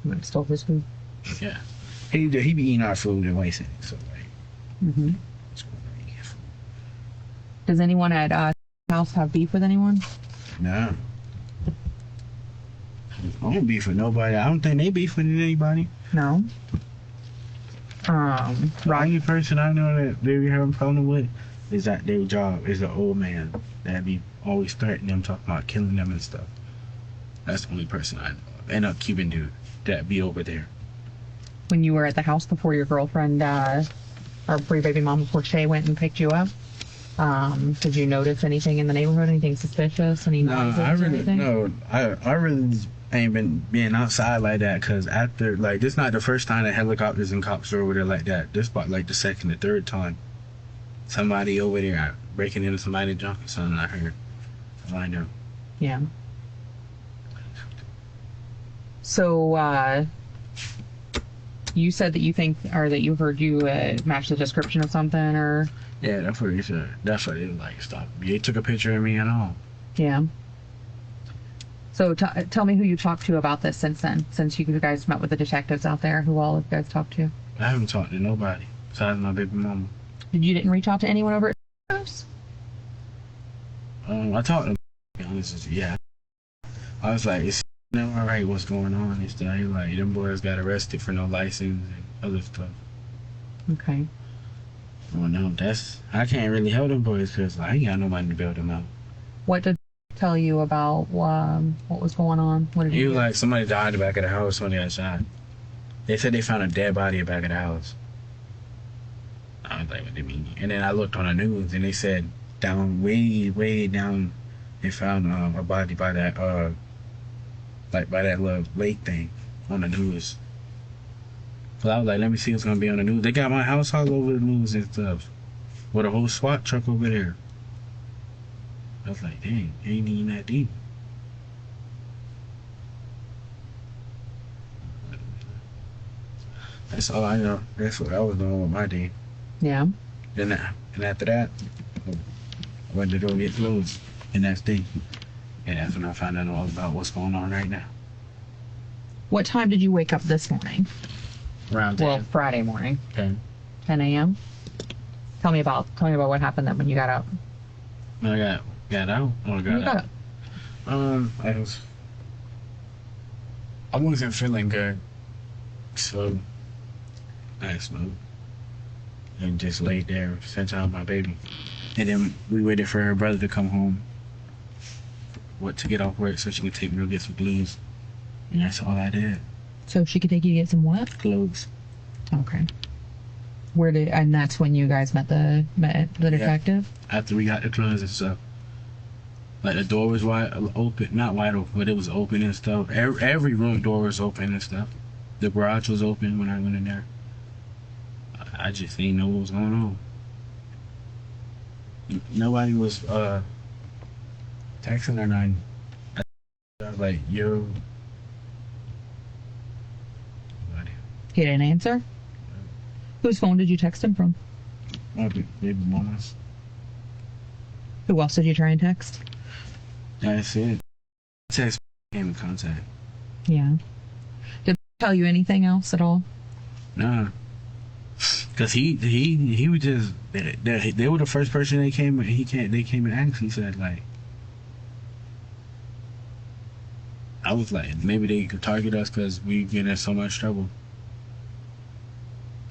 You might stole his food. yeah, he be eating our food and wasting it. So like, it's going to eat food. Does anyone at house have beef with anyone? Nah. I don't beef with nobody. I don't think they beef with anybody. No. The only person I know that they be having a problem with is that their job is an old man that be always threatening them, talking about killing them and stuff. That's the only person I know of. And a Cuban dude that be over there. When you were at the house before your girlfriend, or before your baby mom, before Shay went and picked you up, did you notice anything in the neighborhood? Anything suspicious? Any noises or anything? I really ain't been being outside like that, because after, like, this not the first time that helicopters and cops are over there like that. This about like the second or third time somebody over there breaking into somebody's junk or something. I heard. That's all I know. Yeah. So, you said that you think, or that you heard you match the description of something, or? Yeah, that's what he said. That's what it was like. Stop. They took a picture of me and all. Yeah. So tell me who you talked to about this since then, since you guys met with the detectives out there. Who all have you guys talked to? I haven't talked to nobody besides my baby mama. Didn't reach out to anyone over at the house? I talked to, to be honest with you, yeah. I was like, it's all right, what's going on and stuff. He was like, them boys got arrested for no license and other stuff. Okay. Well, no, I can't really help them boys because I ain't got nobody to bail them out. What did they tell you about what was going on? What did He you was do? like, somebody died in the back of the house, somebody got shot. They said they found a dead body in the back of the house. I was like, what do you mean? And then I looked on the news and they said down, way down, they found a body by that, like by that little lake thing on the news. So I was like, let me see what's gonna be on the news. They got my house all over the news and stuff, with a whole SWAT truck over there. I was like, dang, ain't even that deep. That's all I know. That's what I was doing with my day. Yeah. And after that, I went to go get clothes the next day. And that's when I found out all about what's going on right now. What time did you wake up this morning? Around 10. Well, Friday morning. 10. 10 a.m. Tell me about what happened then when you got up. When I got out. When I got out. I wasn't feeling good. So I smoked. And just laid there, sent out my baby. And then we waited for her brother to come home. To get off work so she could take me to get some clothes. And that's all I did. So she could take you to get some what? Clothes. Okay. And that's when you guys met the detective? After we got the clothes and stuff. Like the door was wide open, not wide open, but it was open and stuff. Every room door was open and stuff. The garage was open when I went in there. I just didn't know what was going on. Nobody was texting or nothing. I was like, yo. Nobody. He didn't answer? Whose phone did you text him from? Maybe mama's. Who else did you try and text? That's it. Text came in contact. Yeah. Did they tell you anything else at all? Nah. Cause he was just they were the first person they came and asked. He said like, I was like, maybe they could target us because we get in so much trouble.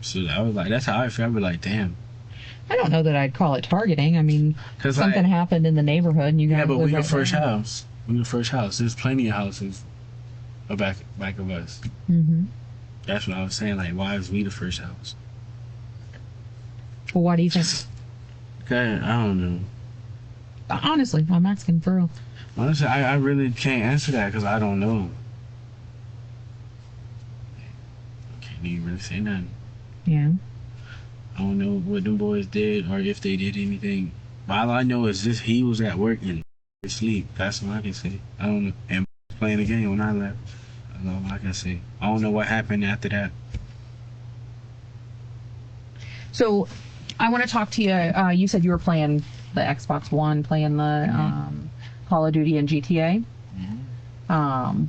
So I was like, that's how I feel. I was like, damn. I don't know that I'd call it targeting. I mean, something happened in the neighborhood and you guys yeah, but live we right the first there. house. We the first house. There's plenty of houses back of us. Mm-hmm. That's what I was saying. Like, why is we the first house? Well, why do you think? Okay, I don't know. Honestly, I'm asking for real. Honestly, I really can't answer that because I don't know. Can't even really say nothing. Yeah. I don't know what them boys did or if they did anything. But all I know is just he was at work and asleep. That's what I can say. I don't know. And playing the game when I left. That's all I can say. I don't know what happened after that. So, I want to talk to you. You said you were playing the Xbox One, playing the Call of Duty and GTA.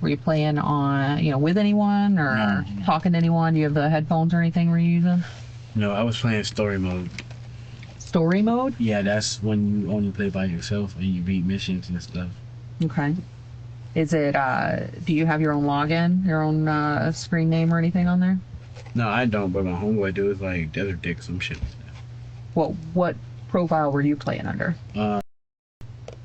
Were you playing on, with anyone or No. talking to anyone? Do you have the headphones or anything were you using? No, I was playing story mode. Story mode? Yeah, that's when you only play by yourself and you beat missions and stuff. Okay. Is it, do you have your own login, your own screen name or anything on there? No, I don't, but my homeboy do is like Desert Dick, some shit. What profile were you playing under? Uh, Do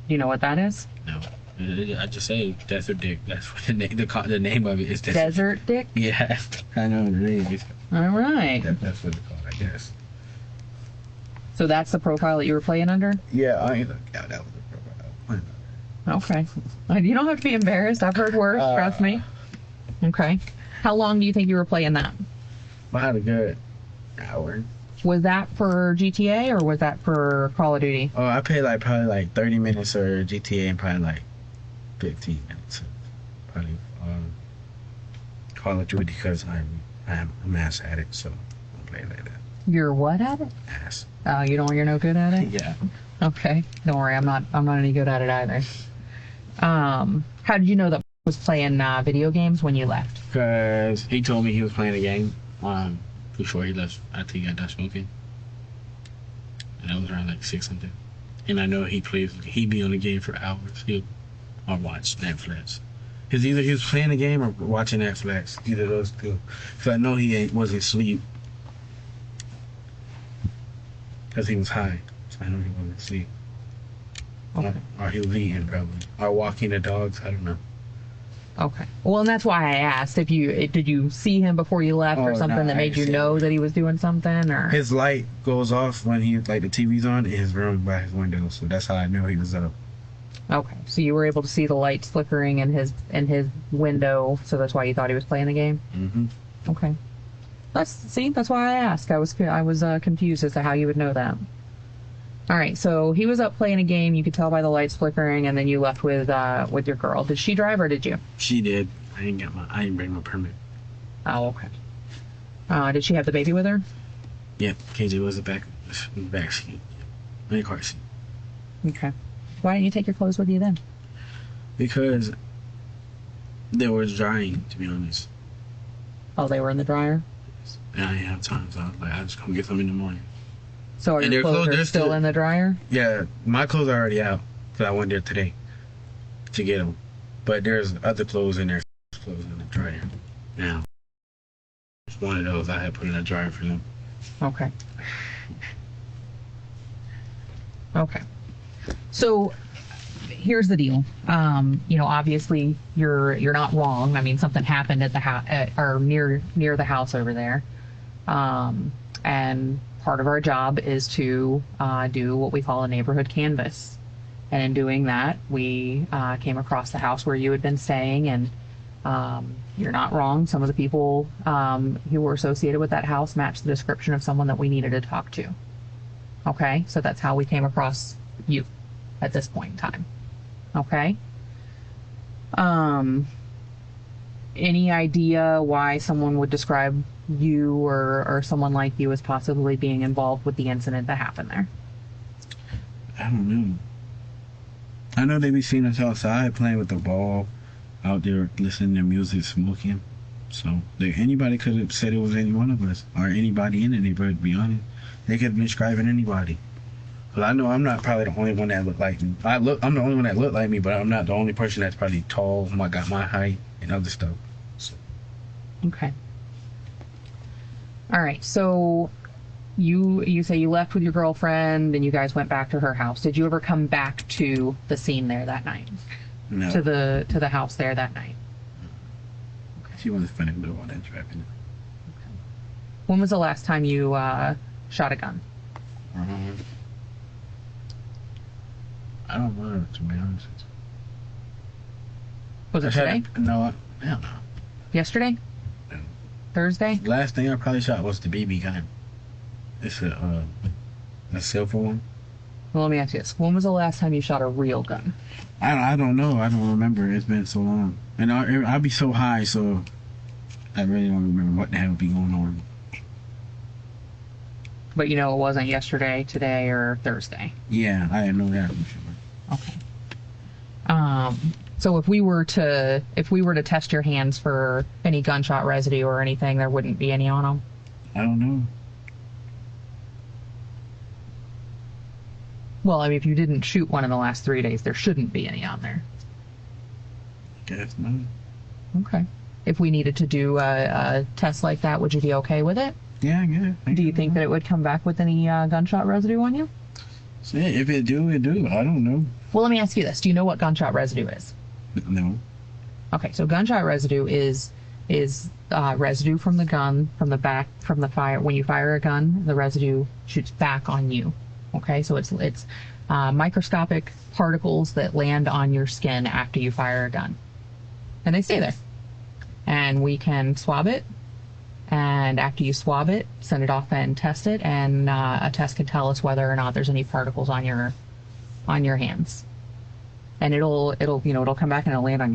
you know what that is? no. I just say Desert Dick. That's what the name of it is. Desert Dick? Yeah, I know the name is. All right. That's what it's called, I guess. So that's the profile that you were playing under? Yeah, I ain't that was the profile. Okay. You don't have to be embarrassed. I've heard worse, trust me. Okay. How long do you think you were playing that? I had a good hour. Was that for GTA or was that for Call of Duty? Oh, I played probably like 30 minutes or GTA and probably like 15 minutes. Probably Call of Duty because I'm a mass addict, so I play like that. You're what at it? Ass. Oh, you're no good at it? Yeah. Okay. Don't worry, I'm not any good at it either. How did you know that was playing video games when you left? Because he told me he was playing a game before he left. I think he got done smoking. And that was around like 6 something. And I know he be on the game for hours. Or watch Netflix. Because either he was playing the game or watching Netflix. Either of those two. Because I know he wasn't asleep. Because he was high. So I know he wasn't asleep. Okay. Or he was eating probably. Or walking the dogs. I don't know. Okay. Well, and that's why I asked if did you see him before you left or Oh, something no, that I made didn't you see know him. that he was doing something or? His light goes off when the TV's on in his room by his window. So that's how I knew he was up. Okay. So you were able to see the lights flickering in his window, so that's why you thought he was playing the game? Mm-hmm. Okay. That's why I asked. I was confused as to how you would know that. All right, so he was up playing a game. You could tell by the lights flickering, and then you left with your girl. Did she drive or did you? She did. I didn't bring my permit. Oh, okay. Did she have the baby with her? Yeah, KJ was in the back seat. In the car seat. Okay. Why didn't you take your clothes with you then? Because they were drying, to be honest. Oh, they were in the dryer. And I didn't have time, so I was like, I'll just come get them in the morning. So are And your their clothes clothes, are they're still still- in the dryer? Yeah, my clothes are already out because I went there today to get them. But there's other clothes in there. Clothes in the dryer. Now, one of those I had put in the dryer for them. Okay. Okay. So here's the deal. Obviously you're not wrong. I mean, something happened at the house or near the house over there. And part of our job is to do what we call a neighborhood canvas. And in doing that, we came across the house where you had been staying, and you're not wrong. Some of the people who were associated with that house matched the description of someone that we needed to talk to. Okay, so that's how we came across you at this point in time. Okay. Any idea why someone would describe you or someone like you as possibly being involved with the incident that happened there? I don't know. I know they be seeing us outside playing with the ball, out there listening to music, smoking. So anybody could have said it was any one of us or anybody in the neighborhood. To be honest, they could have been describing anybody. But I know I'm not probably the only one that looked like me. I'm the only one that looked like me, but I'm not the only person that's probably tall. Got my height and other stuff. So. Okay. All right. So you say you left with your girlfriend and you guys went back to her house. Did you ever come back to the scene there that night? No. To the house there that night? She wasn't finna do all that trapping. Okay. When was the last time you shot a gun? I don't know, to be honest. Was it today? No, hell no. Yesterday? No. Thursday? Last thing I probably shot was the BB gun. It's a silver one. Well, let me ask you this. When was the last time you shot a real gun? I don't know. I don't remember. It's been so long. And I'll be so high, so I really don't remember what the hell be going on. But you know it wasn't yesterday, today, or Thursday. Yeah, I didn't know that for sure. Okay. So if we were to test your hands for any gunshot residue or anything, there wouldn't be any on them? I don't know. Well, I mean, if you didn't shoot one in the last 3 days, there shouldn't be any on there. Guess not. Okay. If we needed to do a test like that, would you be okay with it? Yeah, I guess. Do you think that it would come back with any gunshot residue on you? Yeah, if it do, it do. I don't know. Well, let me ask you this. Do you know what gunshot residue is? No. Okay, so gunshot residue is residue from the gun, from the back, from the fire. When you fire a gun, the residue shoots back on you. Okay, so it's microscopic particles that land on your skin after you fire a gun, and they stay there. And we can swab it, and after you swab it, send it off and test it, and a test can tell us whether or not there's any particles on your hands. And it'll come back and it'll land on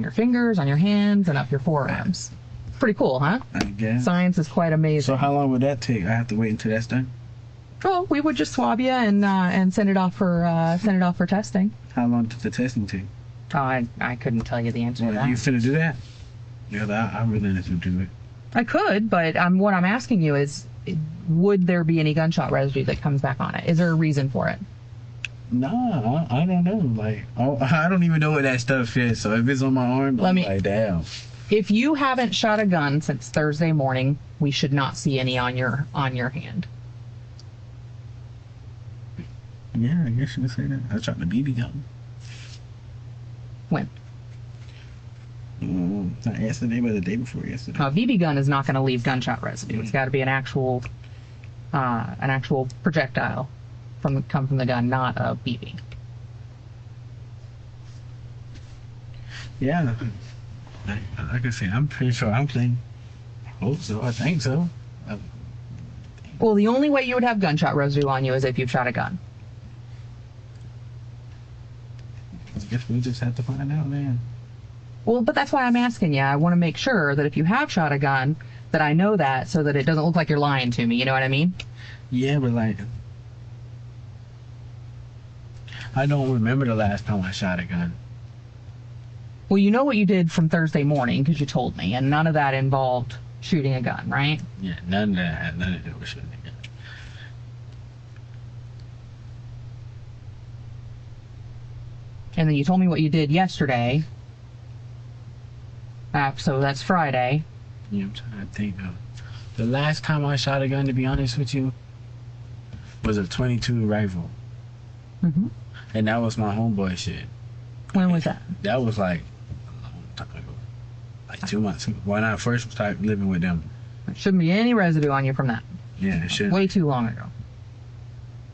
your fingers, on your hands, and up your forearms. Pretty cool, huh? I guess. Science is quite amazing. So how long would that take? I have to wait until that's done. Well, we would just swab you and send it off for testing. How long does the testing take? Oh, I couldn't tell you the answer to that. You finna do that? Yeah, I'm really into do it. I could, but what I'm asking you is, would there be any gunshot residue that comes back on it? Is there a reason for it? No, I don't know. Like, I don't even know what that stuff is. So if it's on my arm, like, damn. If you haven't shot a gun since Thursday morning, we should not see any on your hand. Yeah, I guess you could say that. I shot the BB gun. When? Not yesterday, but the day before yesterday. A BB gun is not going to leave gunshot residue. It's got to be an actual projectile come from the gun, not a BB. Yeah. Like I said, I'm pretty sure I'm clean. Hope so. I think so. Well, the only way you would have gunshot residue on you is if you've shot a gun. I guess we just have to find out, man. Well, but that's why I'm asking you. I want to make sure that if you have shot a gun, that I know that, so that it doesn't look like you're lying to me. You know what I mean? Yeah, but like, I don't remember the last time I shot a gun. Well, you know what you did from Thursday morning because you told me, and none of that involved shooting a gun, right? Yeah, none of that had nothing to do with shooting a gun. And then you told me what you did yesterday. So that's Friday. Yeah, I'm trying to think of the last time I shot a gun, to be honest with you, was a .22 rifle. Mm-hmm. And that was my homeboy shit. When was that? That was like a long time ago. Like 2 months ago. When I first started living with them. There shouldn't be any residue on you from that. Yeah, it should. Way too long ago.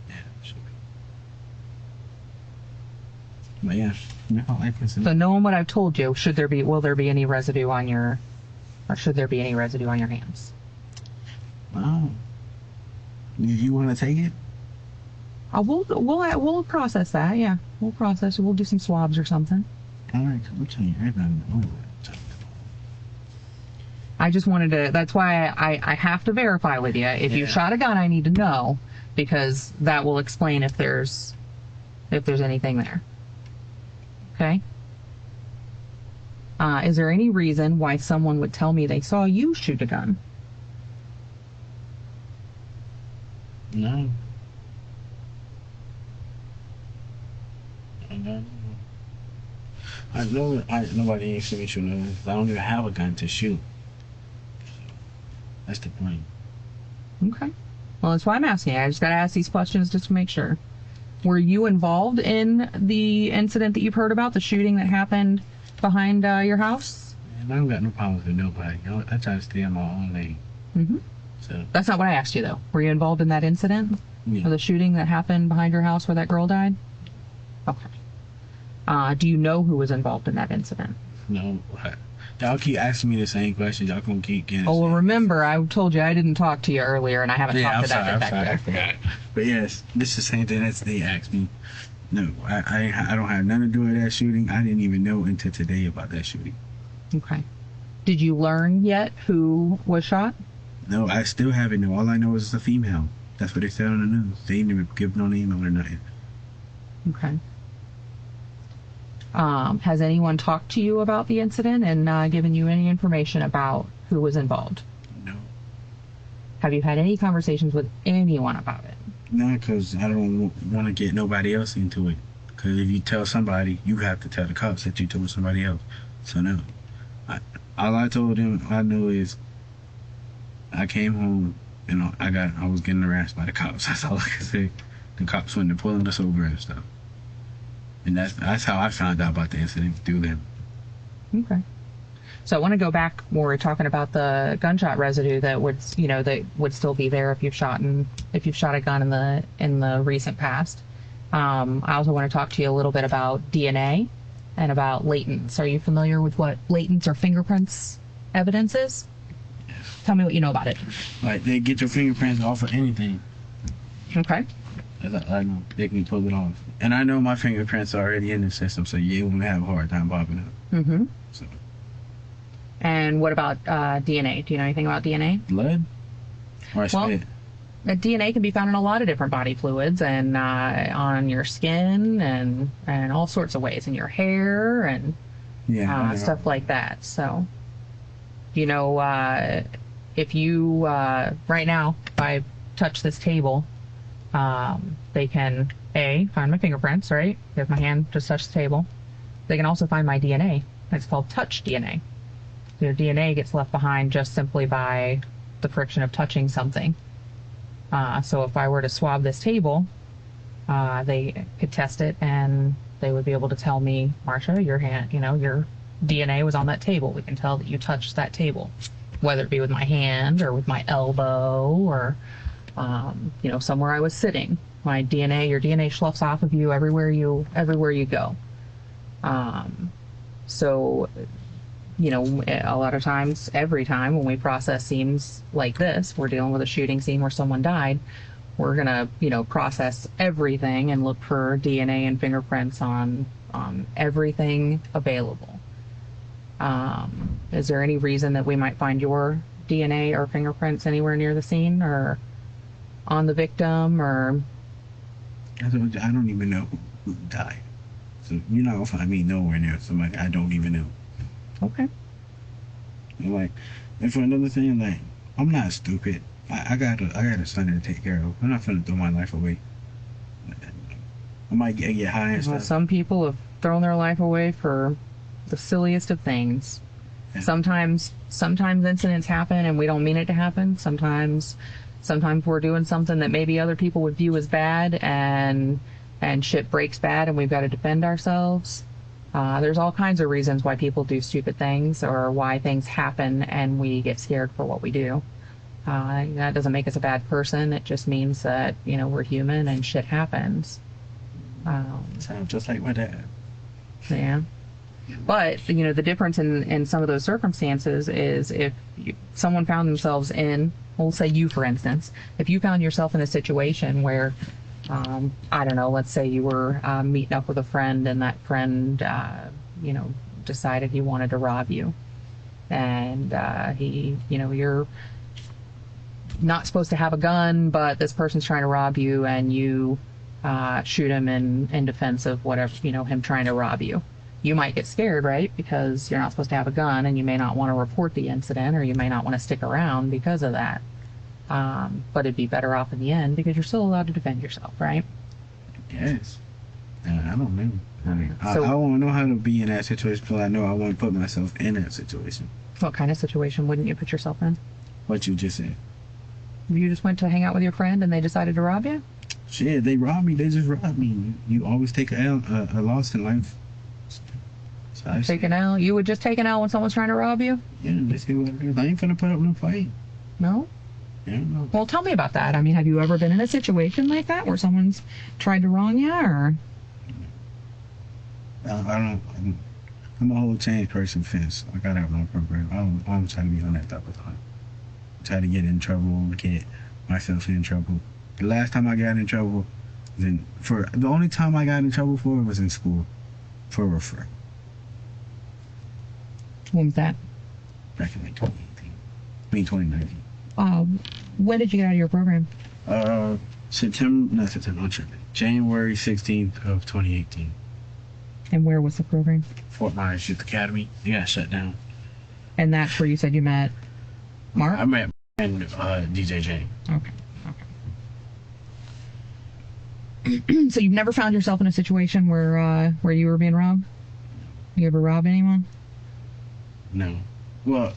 Yeah, it should But yeah, no, like this. So knowing what I've told you, will there be any residue on your, or should there be any residue on your hands? Wow. You want to take it? We'll process that. Yeah, we'll process it. We'll do some swabs or something. All right, we'll tell you everything. I just wanted to. That's why I have to verify with you. If you Yeah. shot a gun, I need to know, because that will explain if there's anything there. Okay. Is there any reason why someone would tell me they saw you shoot a gun? No. I know nobody ain't seen me shoot no guns. I don't even have a gun to shoot. That's the point. Okay. Well, that's why I'm asking. I just got to ask these questions just to make sure. Were you involved in the incident that you've heard about, the shooting that happened behind your house? And I don't got no problems with nobody. I try to stay in my own lane. Mm-hmm. So That's not what I asked you, though. Were you involved in that incident? yeah. Or the shooting that happened behind your house where that girl died? Okay. Do you know who was involved in that incident? No. Y'all keep asking me the same questions. Y'all gonna keep getting. Oh, well, remember, I told you I didn't talk to you earlier, and I haven't Yeah, talked I'm to that sorry. I detective. forgot. But yes, this is the same thing as they asked me. No, I don't have nothing to do with that shooting. I didn't even know until today about that shooting. Okay. Did you learn yet who was shot? No, I still haven't know. All I know is it's a female. That's what they said on the news. They didn't even give no name or nothing. Okay. Has anyone talked to you about the incident and given you any information about who was involved? No. Have you had any conversations with anyone about it? No, because I don't want to get nobody else into it. Because if you tell somebody, you have to tell the cops that you told somebody else. So no. All I told them I knew is I came home and I was getting harassed by the cops. That's all I could say. The cops went and pulling us over and stuff. And that's how I found out about the incident, through them. Okay. So I want to go back when we were talking about the gunshot residue that would still be there if you've shot a gun in the recent past. I also want to talk to you a little bit about DNA and about latents. Are you familiar with what latents or fingerprints evidence is? Tell me what you know about it. Like, they get your fingerprints off of anything. Okay. I know they can pull it off. And I know my fingerprints are already in the system, so you won't have a hard time popping up. Mm-hmm. So, And what about DNA? Do you know anything about DNA? blood? Or Well, spit? DNA can be found in a lot of different body fluids and on your skin and all sorts of ways, in your hair and Yeah. I know. stuff like that. So, if you, right now, if I touch this table, they can, find my fingerprints, right? If my hand just touched the table. They can also find my DNA. It's called touch DNA. Your DNA gets left behind just simply by the friction of touching something. So if I were to swab this table, they could test it and they would be able to tell me, Marsha, your DNA was on that table. We can tell that you touched that table, whether it be with my hand or with my elbow or, somewhere I was sitting. Your DNA sloughs off of you everywhere you go. So, a lot of times, every time when we process scenes like this, we're dealing with a shooting scene where someone died, we're going to, process everything and look for DNA and fingerprints on everything available. Is there any reason that we might find your DNA or fingerprints anywhere near the scene or on the victim or... I don't even know who died. So you're not gonna find me nowhere near somebody I don't even know. Okay. And for another thing, I'm not stupid. I got a son to take care of. I'm not gonna throw my life away. I might get high and Well, stuff. some people have thrown their life away for the silliest of things. Yeah. Sometimes incidents happen and we don't mean it to happen. Sometimes we're doing something that maybe other people would view as bad and shit breaks bad and we've got to defend ourselves. There's all kinds of reasons why people do stupid things or why things happen and we get scared for what we do. That doesn't make us a bad person. It just means that, we're human and shit happens. Sounds just like my dad. Yeah. But, the difference in some of those circumstances is if someone found themselves in, we'll say you, for instance, if you found yourself in a situation where, I don't know, let's say you were meeting up with a friend and that friend, decided he wanted to rob you. And you're not supposed to have a gun, but this person's trying to rob you and you shoot him in defense of whatever, him trying to rob you. You might get scared, right? Because you're not supposed to have a gun and you may not want to report the incident or you may not want to stick around because of that. But it'd be better off in the end because you're still allowed to defend yourself, right? Yes. I don't know. I So- don't know how to be in that situation, but I know I won't put myself in that situation. What kind of situation wouldn't you put yourself in? What you just said. You just went to hang out with your friend and they decided to rob you? Shit, they robbed me. They just robbed me. You always take a loss in life. So I Take an L? You would just take an L when someone's trying to rob you? Yeah, let's see what it is. I ain't finna put up no fight. No? Yeah, no. Well, tell me about that. I mean, have you ever been in a situation like that where someone's tried to wrong you, or? I don't. I'm a whole change person fence. I gotta have my program. I don't try to be on that type of time. Try to get in trouble, get myself in trouble. The last time I got in trouble, the only time I got in trouble for it was in school, for a referral. When was that? Back in like 2018. I mean 2019. When did you get out of your program? January 16th of 2018. And where was the program? Fort Myers Youth Academy. It got shut down. And that's where you said you met Mark? I met DJ J. Okay. So you've never found yourself in a situation where you were being robbed? You ever robbed anyone? No. Well,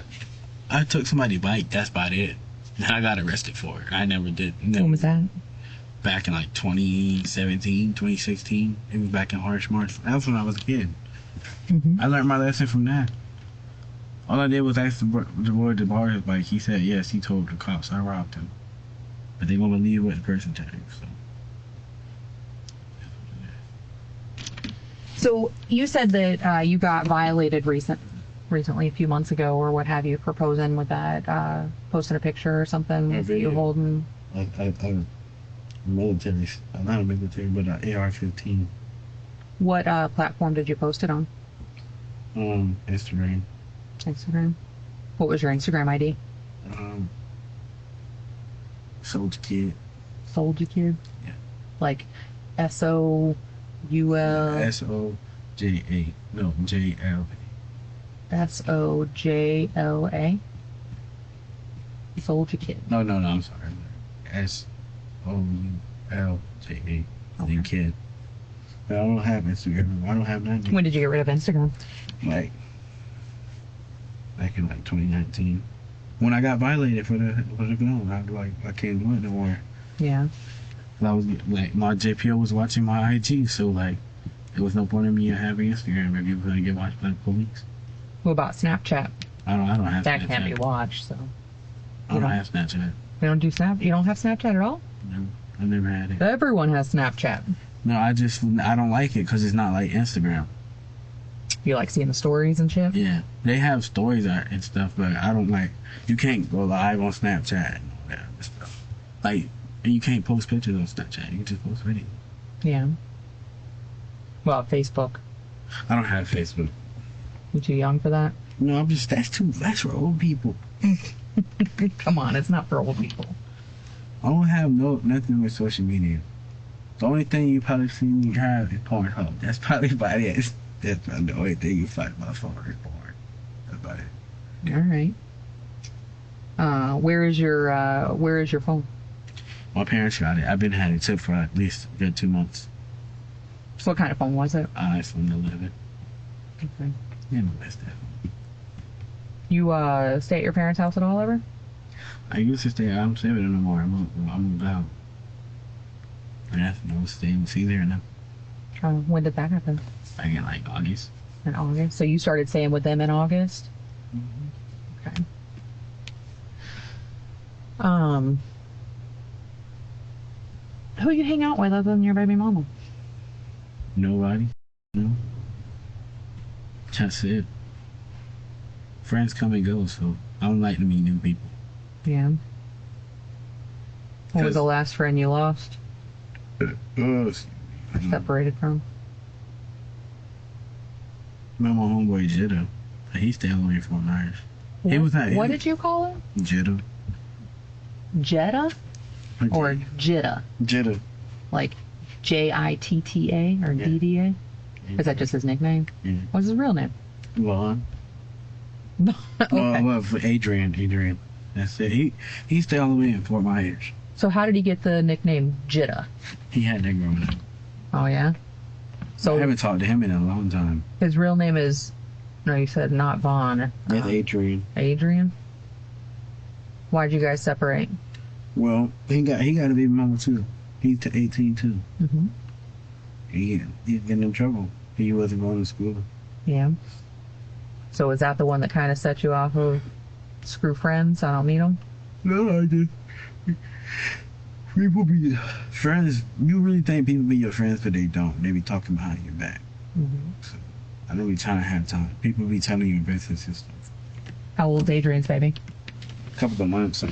I took somebody's bike. That's about it. And I got arrested for it. I never did. When was that? Back in like 2017, 2016. It was back in Harsh Marsh. That was when I was a kid. Mm-hmm. I learned my lesson from that. All I did was ask the boy to borrow his bike. He said yes. He told the cops I robbed him. But they won't believe what the person tells you. So you said that you got violated recently, a few months ago, or what have you, for posing with that, posting a picture or something A with video. you holding. Military, not a military, but an AR-15. What platform did you post it on? Instagram. Instagram. What was your Instagram ID? Soldier Kid. Soldier Kid. Yeah. Like SOUL. SOJA. No, JL. SOJLA. Soldier Kid. No, I'm sorry. SOULJA. Okay. Then Kid. But I don't have Instagram. I don't have nothing. When did you get rid of Instagram? Like, back in like 2019. When I got violated for the gun, I can't do it no more. Yeah. I was like, my JPO was watching my IG, so like, there was no point in me having Instagram if you were gonna get watched by the police. What about Snapchat? I don't have That Snapchat. can't be watched, so. I don't have Snapchat. You don't do Snap? You don't have Snapchat at all? No, I never had it. Everyone has Snapchat. No, I don't like it because it's not like Instagram. You like seeing the stories and shit? Yeah, they have stories and stuff, but I don't like. You can't go live on Snapchat and all that other stuff. Like, and you can't post pictures on Snapchat. You can just post videos. Yeah. Well, Facebook. I don't have Facebook. You too young for that? No, that's for old people. Come on, it's not for old people. I don't have nothing with social media. The only thing you probably see me have is Pornhub. That's probably about it. That's probably the only thing you find my phone is porn. That's about it. All right. Where is your phone? My parents got it. I've been had it for at least a good 2 months. What kind of phone was it? iPhone 11. Okay. Yeah, no, that's that. You stay at your parents' house at all ever? I used to stay. I don't stay with them no more. I moved out. And that's no stay. See there now. When did that happen? Back in like August. In August. So you started staying with them in August? Okay. Who you hang out with other than your baby mama? Nobody. No. That's it. Friends come and go, so I don't like to meet new people. Yeah. What was the 'Cause- last friend you lost? Separated from? Remember my homeboy Jitta? He stayed all the way from Irish. He was not. What did you call him? Jitta? Jetta or Jitta? Jitta? Like Jitta or Yeah. DDA? Is that just his nickname? Yeah. What's his real name? Vaughn? Okay. Well, for Adrian. That's it. He stayed all the way in Fort Myers. So how did he get the nickname Jitta? He had that growing up. Oh yeah. I So haven't talked to him in a long time. his real name is, no, you said not Vaughn. It's Adrian. Adrian. Why'd you guys separate? Well, he got a baby mama too. He's 18 too. Mm-hmm. He's getting in trouble. He wasn't going to school. Yeah. So is that the one that kind of set you off of screw friends? I don't need them. No, I did. People be friends. You really think people be your friends, but they don't. They be talking behind your back. Mm-hmm. So I don't be trying to have time. People be telling you business and stuff. How old's Adrian's baby? A couple of months.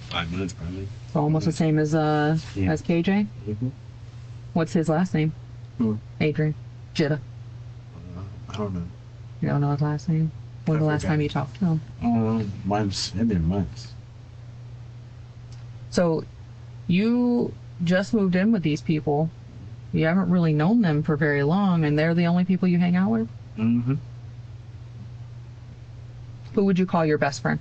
5 months probably. So almost the same as KJ. Mm-hmm. What's his last name? Who? Adrian. Jitta. I don't know. You don't know his last name? When's the last forgot. time you talked to him? Months. It's been months. So you just moved in with these people. You haven't really known them for very long, and they're the only people you hang out with? Mm-hmm. Who would you call your best friend?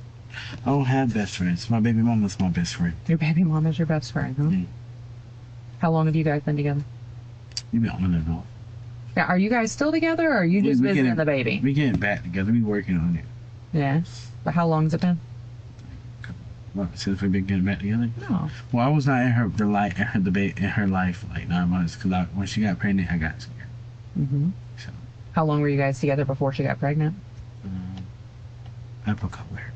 I don't have best friends. My baby mama's my best friend. Your baby mom is your best friend, huh? Yeah. How long have you guys been together? You be on and off. Now, are you guys still together, or are you just we visiting getting- the baby? We getting back together. We working on it. Yeah. But how long has it been? What, since we've been getting back together? No. Well, I was not in her life for like 9 months because when she got pregnant, I got scared. Mm-hmm. So How long were you guys together before she got pregnant? I put a couple here.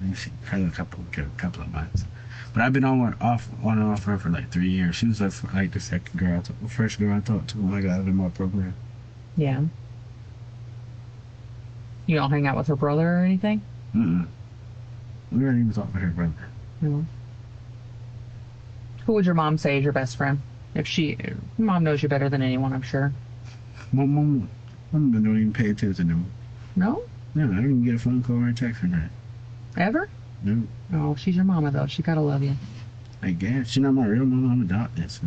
Let me see, probably a couple of months. But I've been on and off her for like 3 years. She was like the second girl, the first girl I talked to when I got out of my program. Yeah. You don't hang out with her brother or anything? Mm-mm. We weren't even talking to her brother. No. Who would your mom say is your best friend? Your mom knows you better than anyone, I'm sure. Mom don't even pay attention to me. No? No, I don't even get a phone call or a text from her. Ever? No. Oh, she's your mama, though. She gotta love you. I guess. She's not my real mom. I'm adopted, so.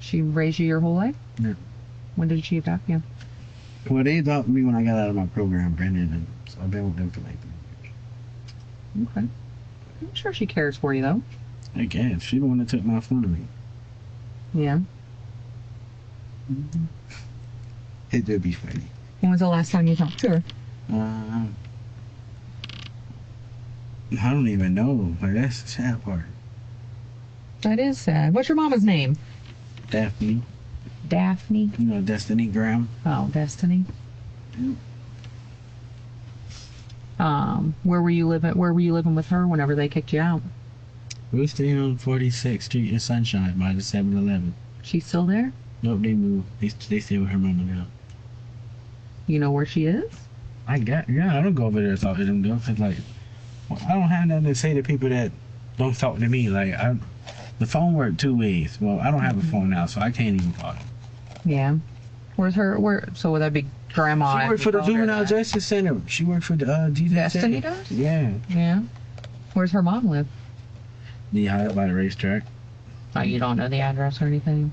She raised you your whole life? Yeah. When did she adopt you? Well, they adopted me when I got out of my program, Brandon, and so I've been with them for like 3 years. Okay. I'm sure she cares for you, though. I guess. She's the one that took my phone to me. Yeah. It did be funny. When was the last time you talked to her? I don't even know. Like, that's the sad part. That is sad. What's your mama's name? Daphne. Daphne? You know, Destiny Graham. Oh, Destiny. Where were you living with her whenever they kicked you out? We stayed on 46th Street in Sunshine by the 7-Eleven. She's still there? Nope, they moved. They stay with her mama now. You know where she is? I don't go over there to talk to them though. Cause like, well, I don't have nothing to say to people that don't talk to me. Like, the phone worked 2 ways. Well, I don't have a phone now, so I can't even call them. Yeah. So would that be grandma? She worked for the Juvenile Justice Center. She worked for the DJJ. Destiny does? Yeah. Yeah. Where's her mom live? Knee high by the racetrack. Oh, you don't know the address or anything?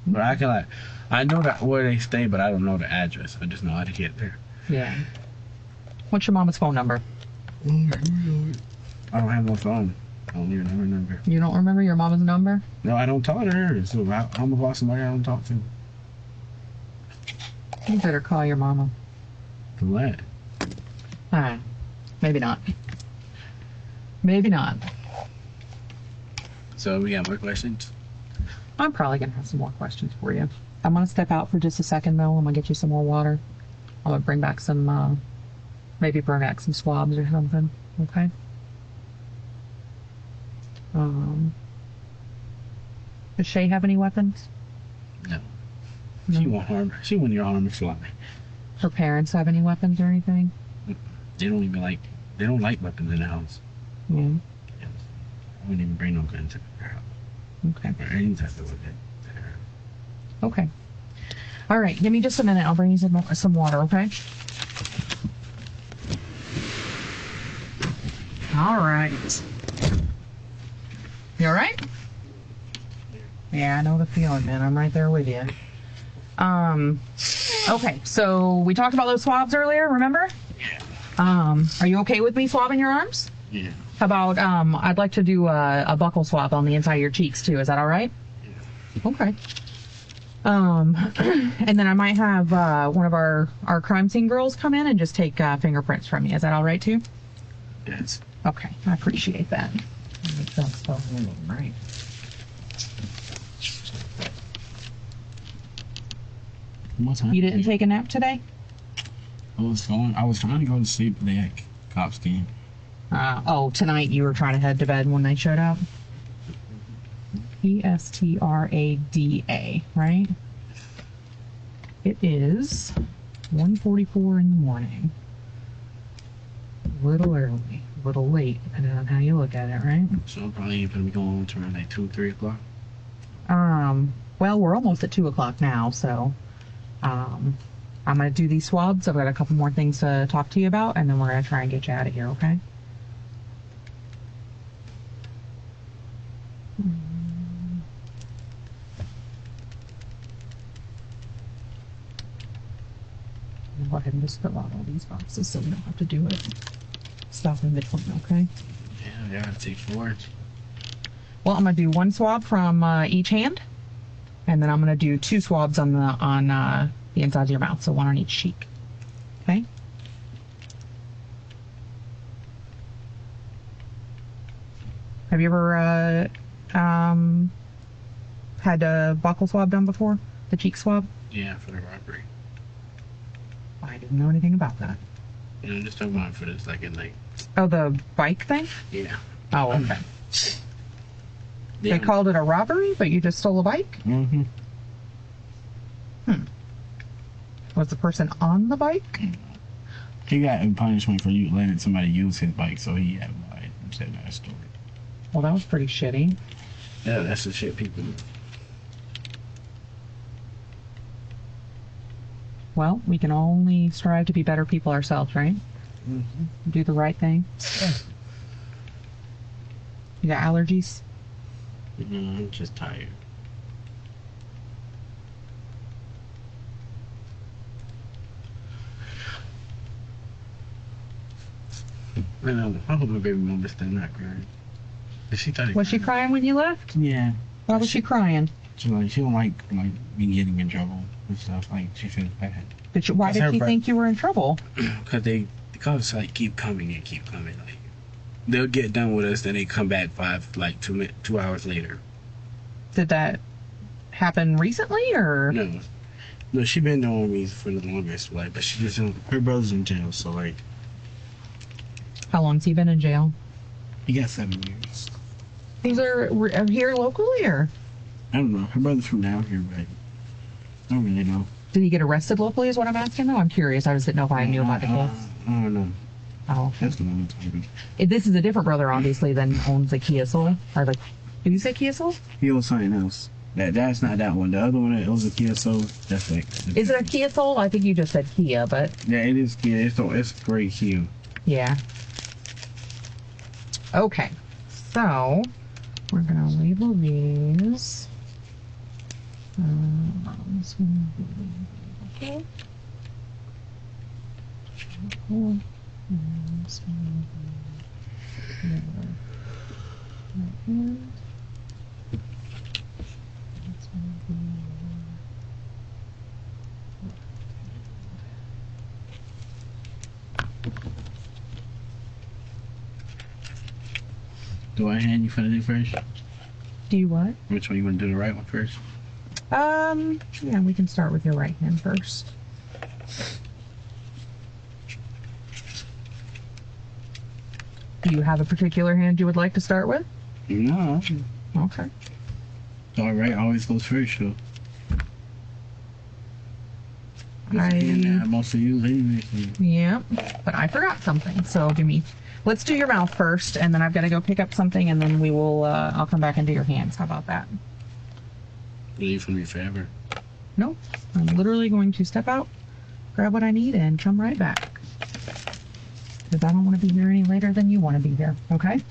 But I know that where they stay, but I don't know the address. I just know how to get there. Yeah. What's your mama's phone number? I don't have no phone. I don't even have her number. You don't remember your mama's number? No, I don't talk to her. So I'm about somebody I don't talk to. You better call your mama. For what? Alright. Maybe not. Maybe not. So we got more questions? I'm probably going to have some more questions for you. I'm going to step out for just a second, though. I'm going to get you some more water. I'm going to bring back some, maybe bring back some swabs or something. Okay? Does Shay have any weapons? No. She No. won't harm. She won't your harm a fly. Her parents have any weapons or anything? They don't even like. They don't like weapons in the house. Yeah. I wouldn't even bring no gun to their house Okay. or any type of weapon. to their house. Okay. All right. Give me just a minute. I'll bring you some water. Okay. All right. You all right? Yeah, I know the feeling, man. I'm right there with you. Okay. So we talked about those swabs earlier. Remember? Yeah. Are you okay with me swabbing your arms? Yeah. How about I'd like to do a buckle swab on the inside of your cheeks too. Is that all right? Yeah. Okay. And then I might have one of our crime scene girls come in and just take fingerprints from you. Is that all right too? Yes. Okay, I appreciate that. Make that spell your name right. What time? You didn't take a nap today? I was trying to go to sleep, but they had cops came. Tonight you were trying to head to bed when they showed up? Estrada, right? It is 1:44 in the morning. A little early, a little late, depending on how you look at it, right? So I'm probably gonna be going to around like 2-3 o'clock. Well, we're almost at 2 o'clock now, so I'm gonna do these swabs. I've got a couple more things to talk to you about, and then we're gonna try and get you out of here, okay? Go ahead and just fill out all these boxes so we don't have to do it. Stop in between, okay? Yeah, I gotta take 4. Well, I'm gonna do one swab from each hand, and then I'm gonna do 2 swabs on the inside of your mouth, so one on each cheek. Okay? Have you ever had a buccal swab done before? The cheek swab? Yeah, for the robbery. I didn't know anything about that. You know, just talking about for the second, like, Oh, the bike thing? yeah. Oh, okay. They called it a robbery, but you just stole a bike? Mm-hmm. Was the person on the bike? He got a punishment for you letting somebody use his bike, so he had lied and said that story. Well, that was pretty shitty. Yeah, that's the shit people do. Well, we can only strive to be better people ourselves, right? Mm-hmm. Do the right thing. Yeah. You got allergies? I'm just tired. I hope my baby mama's still not crying. But she thought Was she crying when you left? Yeah. Why was she crying? She don't like me getting in trouble and stuff. Like she feels bad. Why That's her did she bro- think you were in trouble? Cause the cops like keep coming and keep coming. Like they'll get done with us, then they come back 2 hours later. Did that happen recently, or? No, she been knowing me for the longest. Like, but she just her brother's in jail, so like How long's he been in jail? he got 7 years. These are here locally, or? I don't know. Her brother's from down here, but I don't really know. Did he get arrested locally, is what I'm asking, though? I'm curious. I just didn't know if I knew about the case. I don't know. Oh, okay. That's the one I'm talking about. This is a different brother, obviously, than owns the Kia Soul. Or like, did you say Kia Soul? He owns something else. That's not that one. The other one that owns the Kia Soul, that's like. Is it a Kia Soul? I think you just said Kia, but Yeah, it is Kia. It's great Kia. yeah. Okay, so we're gonna label these. This one will be okay. And this one will be right here. This one will be Do I hand you for the thing first? Do you what? Which one you want to do? The right one first? Yeah, we can start with your right hand first. Do you have a particular hand you would like to start with? No. Okay. All right, always goes first, though. Most of you anyway. Yeah, but I forgot something. So let's do your mouth first, and then I've got to go pick up something, and then we will. I'll come back and do your hands. How about that? Leave for me forever. No, I'm literally going to step out, grab what I need, and come right back. Because I don't want to be here any later than you want to be here. Okay?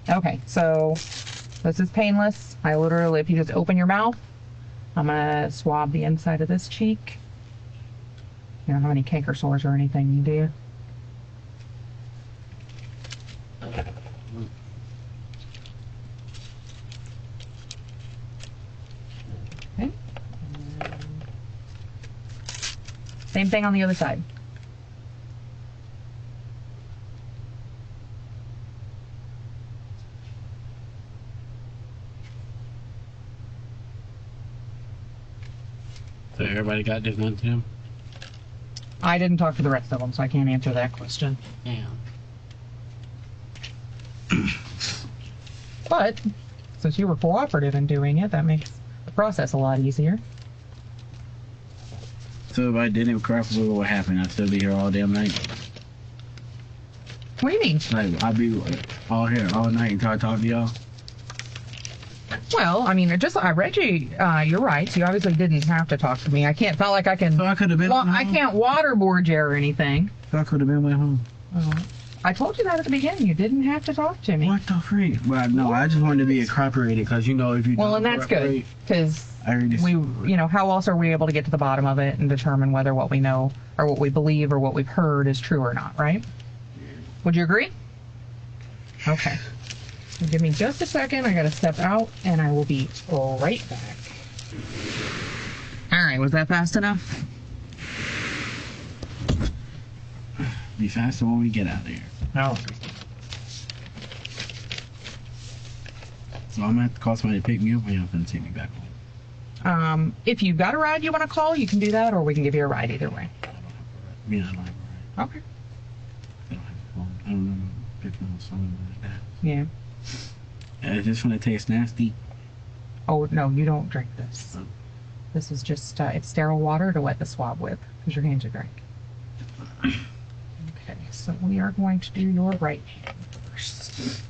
Okay. So this is painless. I literally, if you just open your mouth, I'm gonna swab the inside of this cheek. You don't have any canker sores or anything, do you? Okay. Same thing on the other side. So everybody got this one too? I didn't talk to the rest of them, so I can't answer that question. Yeah. But since you were cooperative in doing it, that makes the process a lot easier. So if I didn't cooperate, what would happen? I'd still be here all damn night. What do you mean? Like I'd be all here all night until I talk to y'all. Well, I mean, I read you. You're right. So you obviously didn't have to talk to me. I can't. It's not like I can. So I could have been. Well, I can't waterboard you or anything. So I could have been at home. I told you that at the beginning. You didn't have to talk to me. What the freak? Well, no, I just wanted to be cooperated because you know if you. Well, don't and that's good cooperate, because I already. how else are we able to get to the bottom of it and determine whether what we know or what we believe or what we've heard is true or not, right? Would you agree? Okay. Give me just a second. I gotta step out and I will be right back. All right, was that fast enough? Be faster when we get out of here. No. So I'm gonna have to call somebody to pick me up and y'all gonna take me back home. If you've got a ride you want to call, you can do that, or we can give you a ride either way. I don't have a ride. I don't have a ride. Okay. I don't have a phone. I don't know. Picking on something like that. Yeah. Is this gonna taste nasty? Oh, no, you don't drink this. Oh. This is just, it's sterile water to wet the swab with, because your hands are dry. Okay, so we are going to do your right hand first.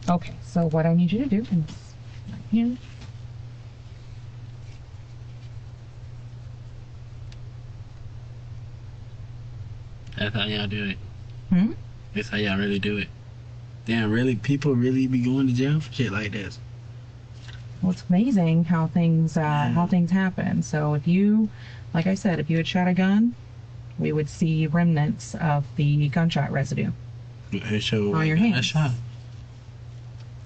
Okay, so what I need you to do is right hand. That's how y'all do it. Hmm? That's how y'all really do it. Damn, really? People really be going to jail for shit like this? Well, it's amazing how things happen. So if you, like I said, if you had shot a gun, we would see remnants of the gunshot residue. It showed On your hands. a shot.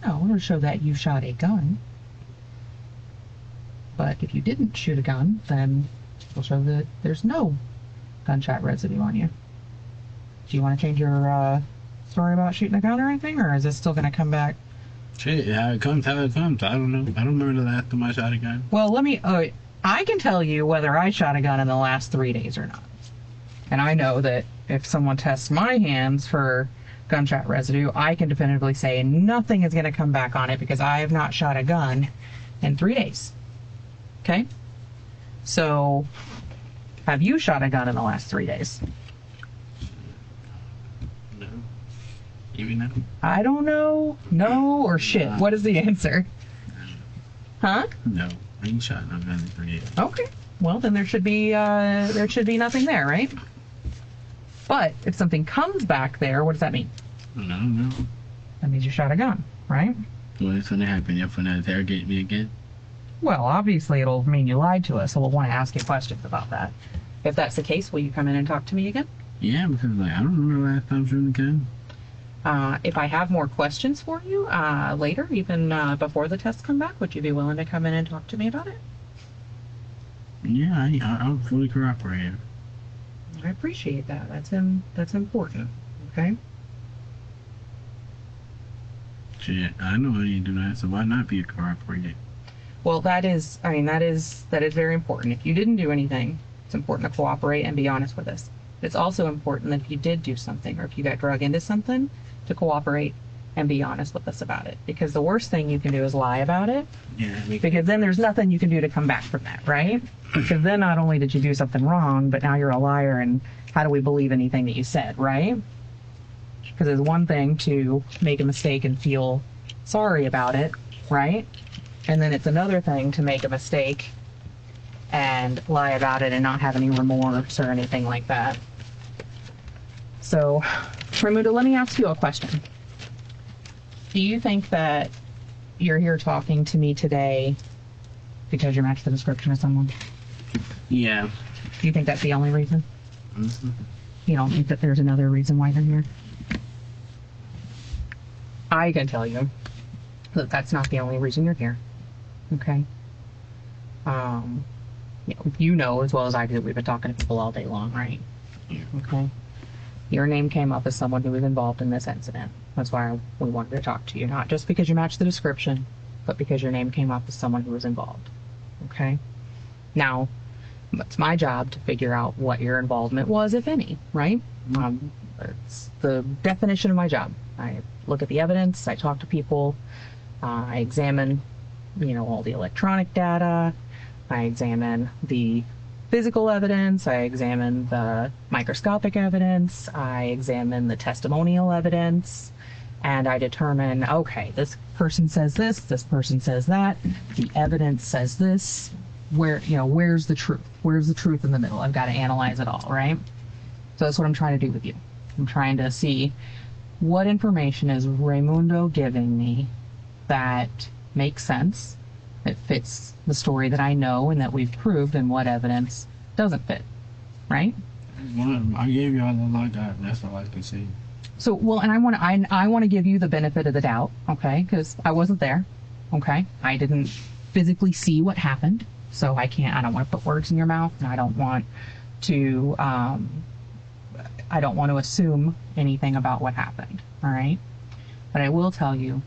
No, it would show that you shot a gun. But if you didn't shoot a gun, then it'll show that there's no gunshot residue on you. Do you want to change your story about shooting a gun or anything, or is this still going to come back? Shit, how it comes, how it comes. I don't know. I don't remember the last time I shot a gun. Well, I can tell you whether I shot a gun in the last 3 days or not. And I know that if someone tests my hands for gunshot residue, I can definitively say nothing is going to come back on it because I have not shot a gun in 3 days. Okay? So, have you shot a gun in the last 3 days? No. Even now? I don't know. No or shit. What is the answer? Huh? No. I ain't shot no gun in 3 days. Okay. Well, then there should be nothing there, right? But if something comes back there, what does that mean? I don't know. That means you shot a gun, right? What's gonna happen? You're gonna interrogate me again? Well, obviously it'll mean you lied to us, so we'll want to ask you questions about that. If that's the case, will you come in and talk to me again? Yeah, because like I don't remember the last time shooting a gun. If I have more questions for you later, even before the tests come back, would you be willing to come in and talk to me about it? Yeah, I'll fully cooperate. I appreciate that. That's important. Okay. Shit, I know I ain't do that, so why not be a cooperator? Well, that is very important. If you didn't do anything, it's important to cooperate and be honest with us. It's also important that if you did do something or if you got drug into something, to cooperate and be honest with us about it. Because the worst thing you can do is lie about it. Yeah. Because then there's nothing you can do to come back from that, right? Because then not only did you do something wrong, but now you're a liar, and how do we believe anything that you said, right? Because it's one thing to make a mistake and feel sorry about it, right? And then it's another thing to make a mistake and lie about it and not have any remorse or anything like that. So, Raimundo, let me ask you a question. Do you think that you're here talking to me today because you match the description of someone? Yeah. Do you think that's the only reason? Mm-hmm. You don't think that there's another reason why you're here? I can tell you that that's not the only reason you're here. Okay? You know as well as I do that we've been talking to people all day long, right? Yeah. Okay? Your name came up as someone who was involved in this incident. That's why we wanted to talk to you. Not just because you matched the description, but because your name came up as someone who was involved. Okay? Now, it's my job to figure out what your involvement was, if any, right? It's the definition of my job. I look at the evidence, I talk to people, I examine, all the electronic data, I examine the physical evidence, I examine the microscopic evidence, I examine the testimonial evidence, and I determine, okay, this person says this person says that, the evidence says this, where's the truth? Where's the truth in the middle? I've got to analyze it all, right? So that's what I'm trying to do with you. I'm trying to see what information is Raimundo giving me that makes sense, that fits the story that I know and that we've proved, and what evidence doesn't fit, right? I gave you all the lot. That's all I can say. So, well, and I want to give you the benefit of the doubt, okay? Because I wasn't there, okay? I didn't physically see what happened, so I don't want to put words in your mouth, and I don't want to assume anything about what happened, all right? But I will tell you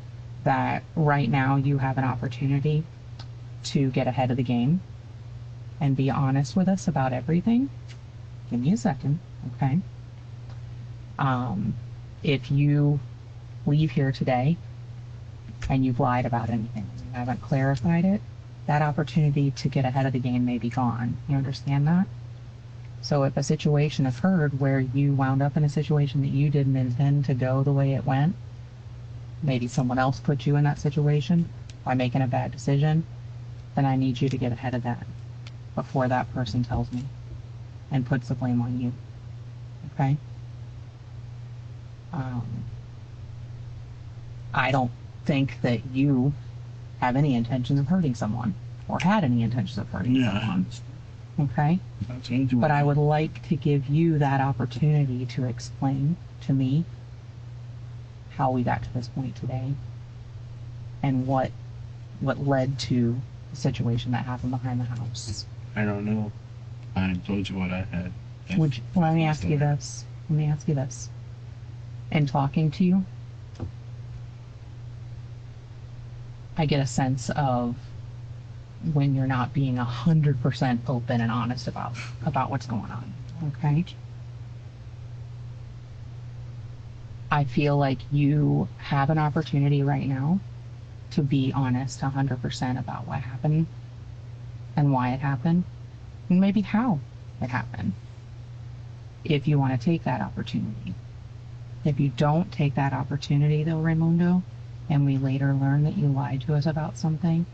that right now you have an opportunity to get ahead of the game and be honest with us about everything. Give me a second, okay? If you leave here today and you've lied about anything, you haven't clarified it, that opportunity to get ahead of the game may be gone. You understand that? So if a situation occurred where you wound up in a situation that you didn't intend to go the way it went, maybe someone else put you in that situation by making a bad decision, then I need you to get ahead of that before that person tells me and puts the blame on you. Okay? I don't think that you have any intentions of hurting someone or had any intentions of hurting someone. Okay? But I would like to give you that opportunity to explain to me how we got to this point today and what led to the situation that happened behind the house. I don't know. I told you what I had. Let me ask you this. In talking to you, I get a sense of when you're not being 100% open and honest about what's going on. Okay? I feel like you have an opportunity right now to be honest 100% about what happened and why it happened and maybe how it happened, if you want to take that opportunity. If you don't take that opportunity, though, Raimundo, and we later learn that you lied to us about something,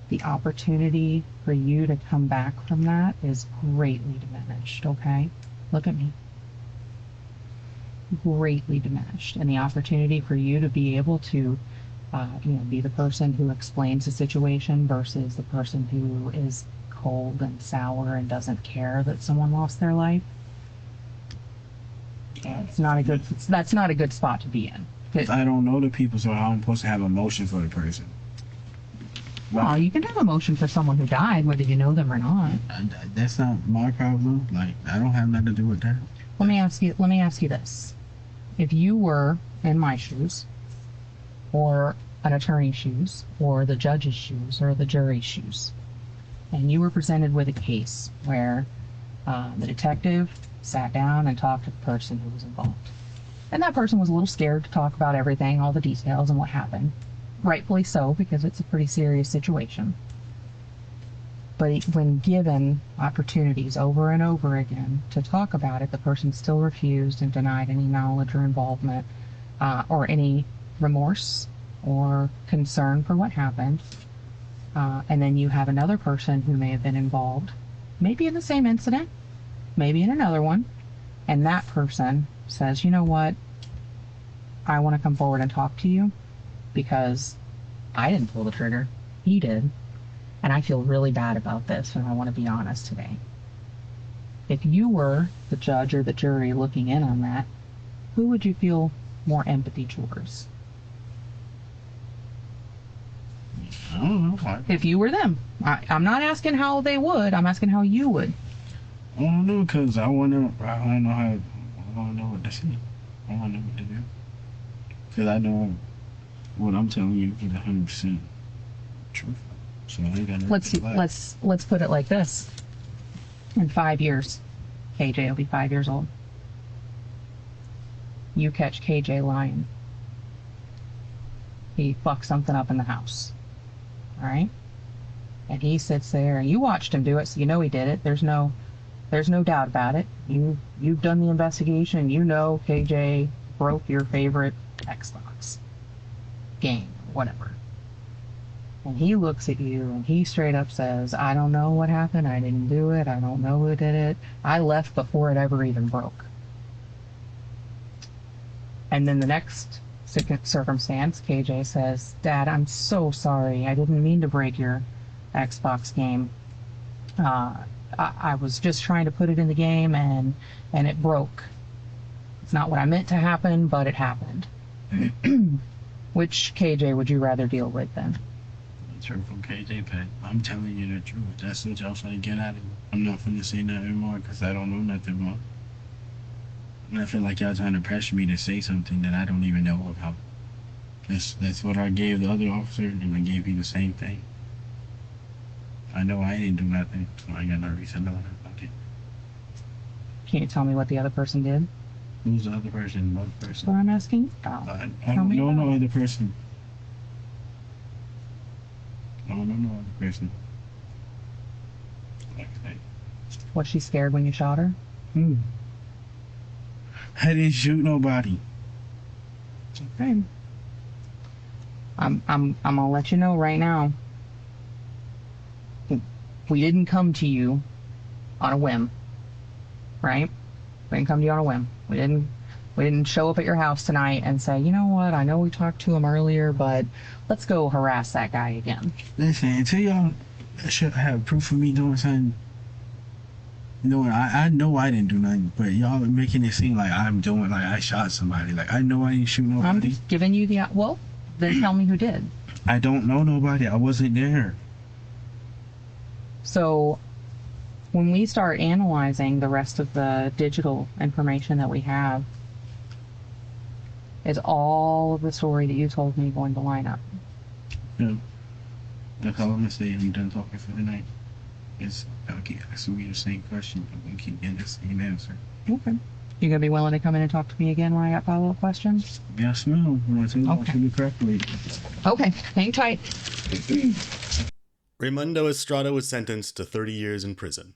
the opportunity for you to come back from that is greatly diminished, okay? Look at me. Greatly diminished. And the opportunity for you to be able to be the person who explains the situation versus the person who is cold and sour and doesn't care that someone lost their life. That's not a good spot to be in. I don't know the people, so how I'm supposed to have emotion for the person. Well, you can have emotion for someone who died, whether you know them or not. That's not my problem. Like, I don't have nothing to do with that. Let me ask you this. If you were in my shoes, or an attorney's shoes, or the judge's shoes, or the jury's shoes, and you were presented with a case where The detective sat down and talked to the person who was involved. And that person was a little scared to talk about everything, all the details and what happened. Rightfully so, because it's a pretty serious situation. But when given opportunities over and over again to talk about it, the person still refused and denied any knowledge or involvement or any remorse or concern for what happened. And then you have another person who may have been involved, maybe in the same incident, maybe in another one, and that person says, you know what, I want to come forward and talk to you because I didn't pull the trigger, he did, and I feel really bad about this and I want to be honest today. If you were the judge or the jury looking in on that, who would you feel more empathy towards? I don't know. If you were them. I'm not asking how they would, I'm asking how you would. I don't know, because I don't know what to say. I don't know what to do. Because I know what I'm telling you is 100% truth. So I ain't got nothing to lie. Let's put it like this. In 5 years, KJ will be 5 years old. You catch KJ lying. He fucks something up in the house. All right? And he sits there and you watched him do it, so you know he did it. There's no doubt about it. You've done the investigation. You know KJ broke your favorite Xbox game, whatever. And he looks at you and he straight up says, I don't know what happened. I didn't do it. I don't know who did it. I left before it ever even broke. And then the next circumstance, KJ says, Dad, I'm so sorry. I didn't mean to break your Xbox game. I was just trying to put it in the game and it broke. It's not what I meant to happen, but it happened. Which KJ would you rather deal with then? The truth from KJ, Pat. I'm telling you the truth. That's what y'all trying to get out of me. I'm not finna say nothing more because I don't know nothing more. And I feel like y'all trying to pressure me to say something that I don't even know about. That's what I gave the other officer, and I gave you the same thing. I know I didn't do nothing, so I ain't got no reason to lie about it. Can you tell me what the other person did? Who's the other person? What That's person? what I'm asking. I Tell don't me know about no it. other person. I don't know no other person. Like I say. Was she scared when you shot her? I didn't shoot nobody. Okay. I'm gonna let you know right now. We didn't come to you on a whim, right? We didn't come to you on a whim. We didn't show up at your house tonight and say, you know what? I know we talked to him earlier, but let's go harass that guy again. Listen, until y'all should have proof of me doing something. You know, I know I didn't do nothing, but y'all are making it seem like I'm doing, like I shot somebody. Like, I know I didn't shoot I'm nobody. just giving you the well. Then tell me who did. I don't know nobody. I wasn't there. So when we start analyzing the rest of the digital information that we have, is all of the story that you told me going to line up? Yeah. That's all I'm gonna say. I'm done talking for the night. I'll keep asking me the same question, but we'll keep getting the same answer. Okay. You gonna be willing to come in and talk to me again when I got follow-up questions? Yes, ma'am. Want to Okay. to be correctly. Okay. Hang tight. Raimundo Estrada was sentenced to 30 years in prison.